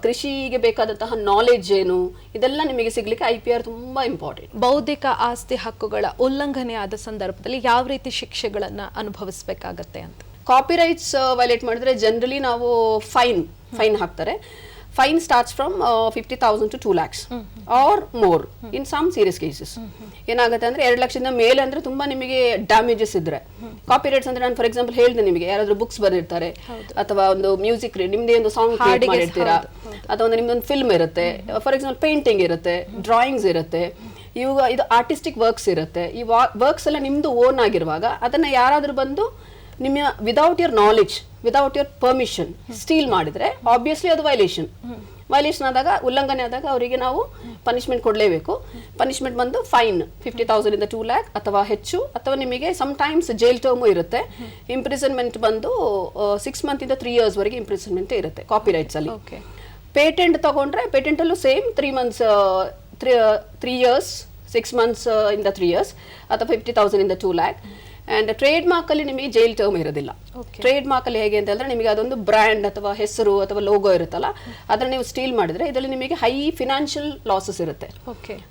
ಕೃಷಿಗೆ ಬೇಕಾದಂತಹ ನಾಲೆಡ್ಜ್ ಏನು, ಇದೆಲ್ಲ ನಿಮಗೆ ಸಿಗ್ಲಿಕ್ಕೆ IPR ತುಂಬಾ ಇಂಪಾರ್ಟೆಂಟ್. ಬೌದ್ಧಿಕ ಆಸ್ತಿ ಹಕ್ಕುಗಳ ಉಲ್ಲಂಘನೆ ಆದ ಸಂದರ್ಭದಲ್ಲಿ ಯಾವ ರೀತಿ ಶಿಕ್ಷೆಗಳನ್ನ ಅನುಭವಿಸಬೇಕಾಗತ್ತೆ ಅಂತ? ಕಾಪಿ ರೈಟ್ಸ್ ವೈಲೇಟ್ ಮಾಡಿದ್ರೆ ಜನರಲಿ ನಾವು ಫೈನ್ ಹಾಕ್ತಾರೆ. Fine starts from 50,000 to 2 lakhs or more in some serious cases. ಏನಾಗುತ್ತೆ ಅಂದ್ರೆ 2 ಲಕ್ಷದಿಂದ ಮೇಲೆ ಅಂದ್ರೆ ತುಂಬಾ ನಿಮಗೆ ಡ್ಯಾಮೇಜಸ್ ಇದ್ರೆ. ಕಾಪಿ ರೈಟ್ಸ್ ಅಂದ್ರೆ ನಾನು ಫಾರ್ ಎಕ್ಸಾಂಪಲ್ ಹೇಳಿದೆ ನಿಮಗೆ, ಯಾರಾದ್ರೂ ಬುಕ್ಸ್ ಬರೆದಿರ್ತಾರೆ, ಅಥವಾ ಒಂದು ಮ್ಯೂಸಿಕ್ ನಿಮ್ದೇ ಒಂದು ಸಾಂಗ್ ಕ್ರಿಯೇಟ್ ಮಾಡಿರ್ತೀರಾ, ಅಥವಾ ನಿಮ್ದೊಂದು ಫಿಲ್ಮ್ ಇರುತ್ತೆ, ಫಾರ್ ಎಕ್ಸಾಂಪಲ್ ಪೇಂಟಿಂಗ್ ಇರುತ್ತೆ, ಡ್ರಾಯಿಂಗ್ಸ್ ಇರುತ್ತೆ, ಇವಾಗ ಇದು ಆರ್ಟಿಸ್ಟಿಕ್ ವರ್ಕ್ಸ್ ಇರುತ್ತೆ. ಈ ವರ್ಕ್ಸ್ ಎಲ್ಲ ನಿಮ್ದು ಓನ್ ಆಗಿರುವಾಗ ಅದನ್ನ ಯಾರಾದ್ರೂ ಬಂದು ನಿಮ್ಮ without your knowledge, without your permission steel ಮಾಡಿದ್ರೆ ಆಬ್ವಿಯಸ್ಲಿ ಅದು ವೈಲೇಷನ್ ಆದಾಗ, ಉಲ್ಲಂಘನೆ ಆದಾಗ ಅವರಿಗೆ ನಾವು ಪನಿಷ್ಮೆಂಟ್ ಕೊಡಲೇಬೇಕು. ಪನಿಷ್ಮೆಂಟ್ ಬಂದು ಫೈನ್ 50,000 ಇಂದ 2 lakh ಅಥವಾ ಹೆಚ್ಚು, ಅಥವಾ ನಿಮಗೆ ಸಮ್ ಟೈಮ್ಸ್ ಜೈಲ್ ಟರ್ಮು ಇರುತ್ತೆ. ಇಂಪ್ರಿಸನ್ಮೆಂಟ್ ಬಂದು 6 months ಇಂದ 3 years ವರೆಗೆ ಇಂಪ್ರಿಸನ್ಮೆಂಟ್ ಇರುತ್ತೆ ಕಾಪಿ ರೈಟ್ಸ್ ಅಲ್ಲಿ. ಪೇಟೆಂಟ್ ತಗೊಂಡ್ರೆ ಪೇಟೆಂಟ್ ಅಲ್ಲೂ ಸೇಮ್ 3 months 3 years 6 months ಇಂದ 3 years, ಅಥವಾ 50,000 ಇಂದ 2 lakh. ಅಂಡ್ ಟ್ರೇಡ್ ಮಾರ್ಕ್ ಅಲ್ಲಿ ನಿಮಗೆ ಜೈಲ್ ಟರ್ಮ್ ಇರೋದಿಲ್ಲ. ಟ್ರೇಡ್ ಮಾರ್ಕ್ ಅಲ್ಲಿ ಹೇಗೆ ಅಂತ ಹೇಳಿದ್ರೆ ನಿಮಗೆ ಅದೊಂದು ಬ್ರ್ಯಾಂಡ್ ಅಥವಾ ಹೆಸರು ಅಥವಾ ಲೋಗೋ ಇರುತ್ತಲ್ಲ, ಅದನ್ನ ನೀವು ಸ್ಟೀಲ್ ಮಾಡಿದ್ರೆ ಇದರಲ್ಲಿ ನಿಮಗೆ ಹೈ ಫಿನಾನ್ಷಿಯಲ್ ಲಾಸಸ್ ಇರುತ್ತೆ,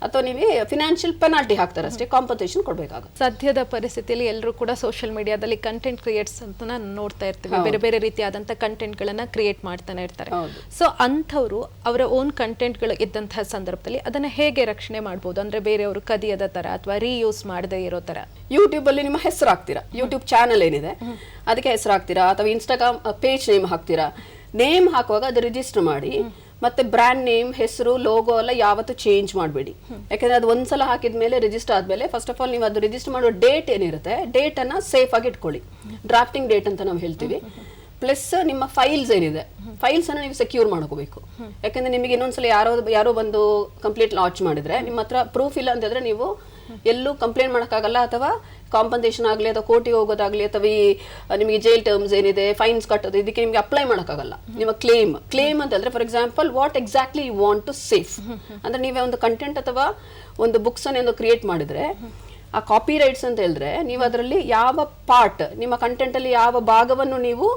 ಅಥವಾ ನೀವು ಫಿನಾನ್ಷಿಯಲ್ ಪೆನಾಲ್ಟಿ ಹಾಕ್ತಾರೆ ಅಷ್ಟೇ, ಕಾಂಪನ್ಸೇಷನ್ ಕೊಡಬೇಕಾಗುತ್ತೆ. ಸದ್ಯದ ಪರಿಸ್ಥಿತಿಯಲ್ಲಿ ಎಲ್ಲರೂ ಕೂಡ ಸೋಷಿಯಲ್ ಮೀಡಿಯಾದಲ್ಲಿ ಕಂಟೆಂಟ್ ಕ್ರಿಯೇಟ್ಸ್ ಅಂತ ನಾನು ನೋಡ್ತಾ ಇರ್ತೀವಿ, ಬೇರೆ ಬೇರೆ ರೀತಿಯಾದಂತ ಕಂಟೆಂಟ್ ಗಳನ್ನ ಕ್ರಿಯೇಟ್ ಮಾಡ್ತಾನೆ ಇರ್ತಾರೆ. ಸೊ ಅಂಥವ್ರು ಅವರ ಓನ್ ಕಂಟೆಂಟ್ ಗಳು ಇದ್ದಂತಹ ಸಂದರ್ಭದಲ್ಲಿ ಅದನ್ನ ಹೇಗೆ ರಕ್ಷಣೆ ಮಾಡಬಹುದು? ಅಂದ್ರೆ ಬೇರೆಯವರು ಕದಿಯದ ತರ ಅಥವಾ ರೀಯೂಸ್ ಮಾಡದೇ ಇರೋ ತರ. ಯೂಟ್ಯೂಬ್ ಅಲ್ಲಿ ನಿಮ್ಮ ಹೆಸರು ಹಾಕ್ತೀರಾ, ಯೂಟ್ಯೂಬ್ ಚಾನಲ್ ಏನಿದೆ ಅದಕ್ಕೆ ಹೆಸರು ಹಾಕ್ತೀರಾ, ಅಥವಾ ಇನ್ಸ್ಟಾಗ್ರಾಮ್ ಪೇಜ್ ನೇಮ್ ಹಾಕ್ತೀರಾ. ನೇಮ್ ಹಾಕುವಾಗ ಅದು ರಿಜಿಸ್ಟರ್ ಮಾಡಿ, ಮತ್ತೆ ಬ್ರ್ಯಾಂಡ್ ನೇಮ್, ಹೆಸರು, ಲೋಗೋ ಎಲ್ಲ ಯಾವತ್ತೂ ಚೇಂಜ್ ಮಾಡಬೇಡಿ. ಯಾಕಂದ್ರೆ ಅದು ಒಂದ್ಸಲ ಹಾಕಿದ್ಮೇಲೆ ರಿಜಿಸ್ಟರ್ ಆದ್ಮೇಲೆ ಫಸ್ಟ್ ಆಫ್ ಆಲ್ ನೀವು ಅದು ರಿಜಿಸ್ಟರ್ ಮಾಡೋ ಡೇಟ್ ಏನಿರುತ್ತೆ, ಡೇಟ್ ಅನ್ನ ಸೇಫ್ ಆಗಿ ಇಟ್ಕೊಳ್ಳಿ. ಡ್ರಾಫ್ಟಿಂಗ್ ಡೇಟ್ ಅಂತ ನಾವು ಹೇಳ್ತೀವಿ. ಪ್ಲಸ್ ನಿಮ್ಮ ಫೈಲ್ಸ್ ಏನಿದೆ, ಫೈಲ್ಸ್ ಅನ್ನ ನೀವು ಸೆಕ್ಯೂರ್ ಮಾಡ್ಕೋಬೇಕು. ಯಾಕಂದ್ರೆ ನಿಮಗೆ ಇನ್ನೊಂದ್ಸಲ ಯಾರೋ ಬಂದು ಕಂಪ್ಲೀಟ್ ಲಾಂಚ್ ಮಾಡಿದ್ರೆ ನಿಮ್ಮ ಹತ್ರ ಪ್ರೂಫ್ ಇಲ್ಲ ಅಂತಂದ್ರೆ ನೀವು ಎಲ್ಲೂ ಕಂಪ್ಲೇಂಟ್ ಮಾಡೋಕ್ಕಾಗಲ್ಲ, ಅಥವಾ ಕಾಂಪನ್ಸೇಷನ್ ಆಗಲಿ ಅಥವಾ ಕೋರ್ಟಿಗೆ ಹೋಗೋದಾಗ್ಲಿ, ಅಥವಾ ನಿಮಗೆ ಜೈಲ್ ಟರ್ಮ್ಸ್ ಏನಿದೆ, ಫೈನ್ಸ್ ಕಟ್ಟೋದು, ಇದಕ್ಕೆ ನಿಮಗೆ ಅಪ್ಲೈ ಮಾಡೋಕ್ಕಾಗಲ್ಲ. ನಿಮ್ಮ ಕ್ಲೇಮ್ ಅಂತ ಹೇಳಿದ್ರೆ for example what exactly you want to safe ಅಂದ್ರೆ ನೀವೇ ಒಂದು ಕಂಟೆಂಟ್ ಅಥವಾ ಒಂದು ಬುಕ್ಸ್ ಅನ್ನು ಕ್ರಿಯೇಟ್ ಮಾಡಿದ್ರೆ, ಆ ಕಾಪಿ ರೈಟ್ಸ್ ಅಂತ ಹೇಳಿದ್ರೆ ನೀವು ಅದರಲ್ಲಿ ಯಾವ ಪಾರ್ಟ್, ನಿಮ್ಮ ಕಂಟೆಂಟ್ ಅಲ್ಲಿ ಯಾವ ಭಾಗವನ್ನು ನೀವು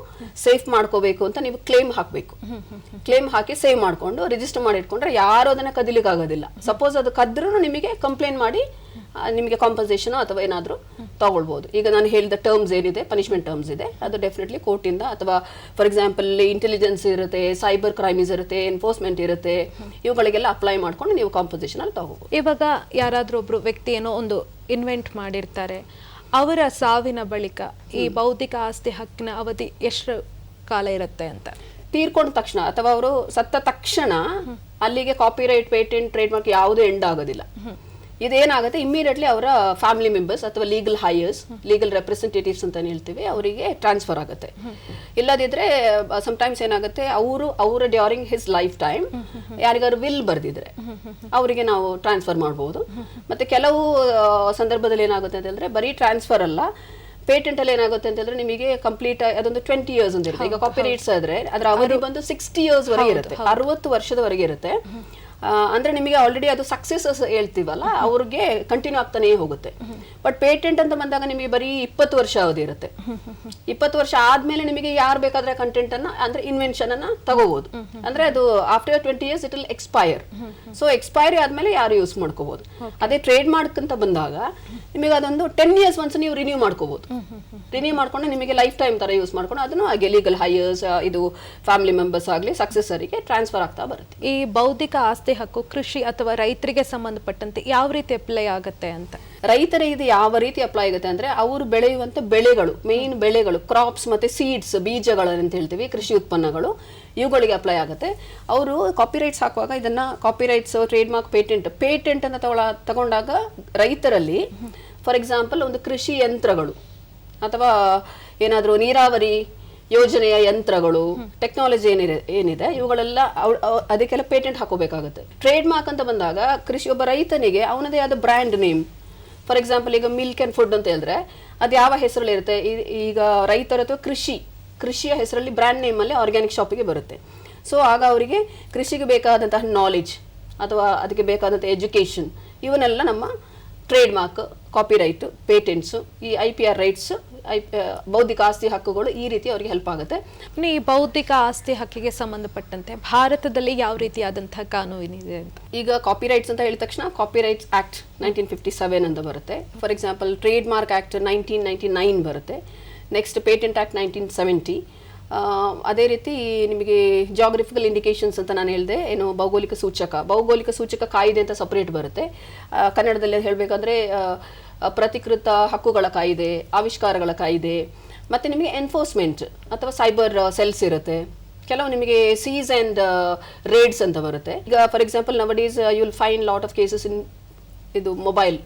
ಸೇಫ್ ಮಾಡ್ಕೋಬೇಕು ಅಂತ ನೀವು ಕ್ಲೇಮ್ ಹಾಕಬೇಕು. ಕ್ಲೇಮ್ ಹಾಕಿ ಸೇವ್ ಮಾಡ್ಕೊಂಡು ರಿಜಿಸ್ಟರ್ ಮಾಡಿ ಇಟ್ಕೊಂಡ್ರೆ ಯಾರು ಅದನ್ನ ಕದಿಲಿಕ್ಕೆ ಆಗೋದಿಲ್ಲ. ಸಪೋಸ್ ಅದು ಕದ್ರೂ ನಿಮಗೆ ಕಂಪ್ಲೇಂಟ್ ಮಾಡಿ ನಿಮಗೆ ಕಾಂಪನ್ಸೇಷನ್ ಅಥವಾ ಏನಾದರೂ ತಗೊಳ್ಬಹುದು. ಈಗ ನಾನು ಹೇಳಿದ ಟರ್ಮ್ಸ್ ಏನಿದೆ, ಪನಿಷ್ಮೆಂಟ್ ಟರ್ಮ್ಸ್ ಇದೆ, ಅದು ಡೆಫಿನೆಟ್ಲಿ ಕೋರ್ಟಿಂದ, ಅಥವಾ ಫಾರ್ ಎಕ್ಸಾಂಪಲ್ ಇಂಟೆಲಿಜೆನ್ಸ್ ಇರುತ್ತೆ, ಸೈಬರ್ ಕ್ರೈಮ್ಸ್ ಇರುತ್ತೆ, ಎನ್ಫೋರ್ಸ್ಮೆಂಟ್ ಇರುತ್ತೆ, ಇವುಗಳಿಗೆಲ್ಲ ಅಪ್ಲೈ ಮಾಡ್ಕೊಂಡು ನೀವು ಕಾಂಪನ್ಸೇಷನ್ ಅಲ್ಲಿ ತಗೋಬಹುದು. ಇವಾಗ ಯಾರಾದ್ರೂ ಒಬ್ರು ವ್ಯಕ್ತಿ ಏನೋ ಒಂದು ಇನ್ವೆಂಟ್ ಮಾಡಿರ್ತಾರೆ, ಅವರ ಸಾವಿನ ಬಳಿಕ ಈ ಬೌದ್ಧಿಕ ಆಸ್ತಿ ಹಕ್ಕಿನ ಅವಧಿ ಎಷ್ಟು ಕಾಲ ಇರುತ್ತೆ ಅಂತ? ತೀರ್ಕೊಂಡ ತಕ್ಷಣ ಅಥವಾ ಅವರು ಸತ್ತ ತಕ್ಷಣ ಅಲ್ಲಿಗೆ ಕಾಪಿರೈಟ್, ಪೇಟೆಂಟ್, ಟ್ರೇಡ್ ಮಾರ್ಕ್ ಯಾವುದೂ ಎಂಡ್ ಆಗೋದಿಲ್ಲ. ಇದೇನಾಗುತ್ತೆ, ಇಮಿಡಿಯೇಟ್ಲಿ ಅವರ ಫ್ಯಾಮಿಲಿ ಮೆಂಬರ್ಸ್ ಅಥವಾ ಲೀಗಲ್ ಹೈಯರ್ಸ್, ಲೀಗಲ್ ರೆಪ್ರೆಸೆಂಟೇಟಿವ್ಸ್ ಅಂತ ಹೇಳ್ತೀವಿ, ಅವರಿಗೆ ಟ್ರಾನ್ಸ್ಫರ್ ಆಗುತ್ತೆ. ಇಲ್ಲದಿದ್ರೆ ಸಮಟೈಮ್ಸ್ ಏನಾಗುತ್ತೆ, ಅವರ ಡ್ಯೂರಿಂಗ್ ಹಿಸ್ ಲೈಫ್ ಟೈಮ್ ಯಾರಿಗಾರು ವಿಲ್ ಬರ್ದಿದ್ರೆ ಅವರಿಗೆ ನಾವು ಟ್ರಾನ್ಸ್ಫರ್ ಮಾಡಬಹುದು. ಮತ್ತೆ ಕೆಲವು ಸಂದರ್ಭದಲ್ಲಿ ಏನಾಗುತ್ತೆ ಅಂತ ಹೇಳಿದ್ರೆ ಬರೀ ಟ್ರಾನ್ಸ್ಫರ್ ಅಲ್ಲ, ಪೇಟೆಂಟ್ ಅಲ್ಲಿ ಏನಾಗುತ್ತೆ ಅಂತ ಹೇಳಿದ್ರೆ ನಿಮಗೆ ಕಂಪ್ಲೀಟ್ ಅದೊಂದು 20 years ಅಂತ ಇರುತ್ತೆ. ಈಗ ಕಾಪಿ ರೈಟ್ಸ್ ಆದ್ರೆ ಅದರ ಅವಧಿ ಬಂದು 60 years ವರೆಗೆ ಇರುತ್ತೆ, 60 ವರ್ಷದವರೆಗೆ ಇರುತ್ತೆ. ಅಂದ್ರೆ ನಿಮಗೆ ಆಲ್ರೆಡಿ ಅದು ಸಕ್ಸೆಸ್ ಹೇಳ್ತೀವಲ್ಲ ಅವ್ರಿಗೆ ಕಂಟಿನ್ಯೂ ಆಗ್ತಾನೆ ಹೋಗುತ್ತೆ. ಬಟ್ ಪೇಟೆಂಟ್ ಅಂತ ಬಂದಾಗ ನಿಮಗೆ ಬರೀ 20 ವರ್ಷ ಅವಧಿ ಇರುತ್ತೆ. 20 ವರ್ಷ ಆದ್ಮೇಲೆ ನಿಮಗೆ ಯಾರು ಬೇಕಾದ್ರೆ ಕಂಟೆಂಟ್ ಅನ್ನ ಅಂದ್ರೆ ಇನ್ವೆನ್ಷನ್ ಅನ್ನ ತಗೋಬಹುದು. ಅಂದ್ರೆ ಅದು after 20 years it will expire. So expiry ಆದ್ಮೇಲೆ ಯಾರು ಯೂಸ್ ಮಾಡ್ಕೋಬಹುದು. ಅದೇ ಟ್ರೇಡ್ ಮಾರ್ಕ್ ಅಂತ ಬಂದಾಗ ನಿಮಗೆ ಅದೊಂದು 10 years once ನೀವು ರಿನ್ಯೂ ಮಾಡ್ಕೋಬಹುದು. ರಿನ್ಯೂ ಮಾಡ್ಕೊಂಡು ನಿಮಗೆ ಲೈಫ್ ಟೈಮ್ ತರ ಯೂಸ್ ಮಾಡ್ಕೊಂಡು ಅದನ್ನು ಹಾಗೆ ಲೀಗಲ್ ಹೈಯರ್ಸ್, ಇದು ಫ್ಯಾಮಿಲಿ ಮೆಂಬರ್ಸ್ ಆಗಲಿ ಸಕ್ಸೆಸರಿಗೆ ಟ್ರಾನ್ಸ್ಫರ್ ಆಗ್ತಾ ಬರುತ್ತೆ. ಈ ಬೌದ್ಧಿಕ ಆಸ್ತಿ ಹಕ್ಕು ಕೃಷಿ ಅಥವಾ ರೈತರಿಗೆ ಸಂಬಂಧಪಟ್ಟಂತೆ ಯಾವ ರೀತಿ ಅಪ್ಲೈ ಆಗುತ್ತೆ ಅಂತ? ರೈತರಿಗೆ ಇದು ಯಾವ ರೀತಿ ಅಪ್ಲೈ ಆಗುತ್ತೆ ಅಂದ್ರೆ ಅವರು ಬೆಳೆಯುವಂತ ಬೆಳೆಗಳು, ಮೇನ್ ಬೆಳೆಗಳು, ಕ್ರಾಪ್ಸ್ ಮತ್ತೆ ಸೀಡ್ಸ್, ಬೀಜಗಳು ಅಂತ ಹೇಳ್ತೀವಿ, ಕೃಷಿ ಉತ್ಪನ್ನಗಳು, ಇವುಗಳಿಗೆ ಅಪ್ಲೈ ಆಗುತ್ತೆ. ಅವರು ಕಾಪಿರೈಟ್ಸ್ ಹಾಕುವಾಗ ಇದನ್ನ ಕಾಪಿರೈಟ್ಸ್, ಟ್ರೇಡ್ ಮಾರ್ಕ್, ಪೇಟೆಂಟ್ ಅಂತ ತಗೊಂಡಾಗ ರೈತರಲ್ಲಿ ಫಾರ್ ಎಕ್ಸಾಂಪಲ್ ಒಂದು ಕೃಷಿ ಯಂತ್ರಗಳು ಅಥವಾ ಏನಾದರೂ ನೀರಾವರಿ ಯೋಜನೆಯ ಯಂತ್ರಗಳು, ಟೆಕ್ನಾಲಜಿ ಏನಿದೆ ಇವುಗಳೆಲ್ಲ ಅದಕ್ಕೆಲ್ಲ ಪೇಟೆಂಟ್ ಹಾಕೋಬೇಕಾಗುತ್ತೆ. ಟ್ರೇಡ್ ಮಾರ್ಕ್ ಅಂತ ಬಂದಾಗ ಒಬ್ಬ ರೈತನಿಗೆ ಅವನದೇ ಆದ ಬ್ರ್ಯಾಂಡ್ ನೇಮ್, ಫಾರ್ ಎಕ್ಸಾಂಪಲ್ ಈಗ ಮಿಲ್ಕ್ ಅಂಡ್ ಫುಡ್ ಅಂತ ಹೇಳಿದ್ರೆ ಅದು ಯಾವ ಹೆಸರಲ್ಲಿ ಇರುತ್ತೆ, ಈಗ ರೈತರ ಅಥವಾ ಕೃಷಿಯ ಹೆಸರಲ್ಲಿ ಬ್ರ್ಯಾಂಡ್ ನೇಮ್ ಅಲ್ಲಿ ಆರ್ಗ್ಯಾನಿಕ್ ಶಾಪಿಗೆ ಬರುತ್ತೆ. ಸೊ ಆಗ ಅವರಿಗೆ ಕೃಷಿಗೆ ಬೇಕಾದಂತಹ ನಾಲೆಜ್ ಅಥವಾ ಅದಕ್ಕೆ ಬೇಕಾದಂಥ ಎಜುಕೇಶನ್ ಇವನ್ನೆಲ್ಲ ನಮ್ಮ ಟ್ರೇಡ್ ಮಾರ್ಕ್, ಕಾಪಿರೈಟ್, ಪೇಟೆಂಟ್ಸ್, ಈ IPR ರೈಟ್ಸ್, ಬೌದ್ಧಿಕ ಆಸ್ತಿ ಹಕ್ಕುಗಳು ಈ ರೀತಿ ಅವರಿಗೆ ಹೆಲ್ಪ್ ಆಗುತ್ತೆ. ಈ ಬೌದ್ಧಿಕ ಆಸ್ತಿ ಹಕ್ಕಿಗೆ ಸಂಬಂಧಪಟ್ಟಂತೆ ಭಾರತದಲ್ಲಿ ಯಾವ ರೀತಿಯಾದಂತಹ ಕಾನೂನಿದೆ ಅಂತ? ಈಗ ಕಾಪಿರೈಟ್ಸ್ ಅಂತ ಹೇಳಿದ ತಕ್ಷಣ ಕಾಪಿರೈಟ್ಸ್ ಆಕ್ಟ್ 1957 ಅಂತ ಬರುತ್ತೆ. For example trade mark act 1999 ಬರುತ್ತೆ. Next patent act 1970. ಅದೇ ರೀತಿ ನಿಮಗೆ ಜಾಗ್ರಫಿಕಲ್ ಇಂಡಿಕೇಶನ್ಸ್ ಅಂತ ನಾನು ಹೇಳಿದೆ, ಏನು ಭೌಗೋಳಿಕ ಸೂಚಕ ಕಾಯಿದೆ ಅಂತ ಸಪರೇಟ್ ಬರುತ್ತೆ. ಕನ್ನಡದಲ್ಲಿ ಹೇಳಬೇಕಂದ್ರೆ ಪ್ರತಿಕೃತ ಹಕ್ಕುಗಳ ಕಾಯಿದೆ, ಆವಿಷ್ಕಾರಗಳ ಕಾಯಿದೆ, ಮತ್ತು ನಿಮಗೆ ಎನ್ಫೋರ್ಸ್ಮೆಂಟ್ ಅಥವಾ ಸೈಬರ್ ಸೆಲ್ಸ್ ಇರುತ್ತೆ. ಕೆಲವು ನಿಮಗೆ ಸೀಸ್ ಆ್ಯಂಡ್ ರೇಡ್ಸ್ ಅಂತ ಬರುತ್ತೆ. ಈಗ for example nowadays you will find lot of cases in ಇದು ಮೊಬೈಲ್.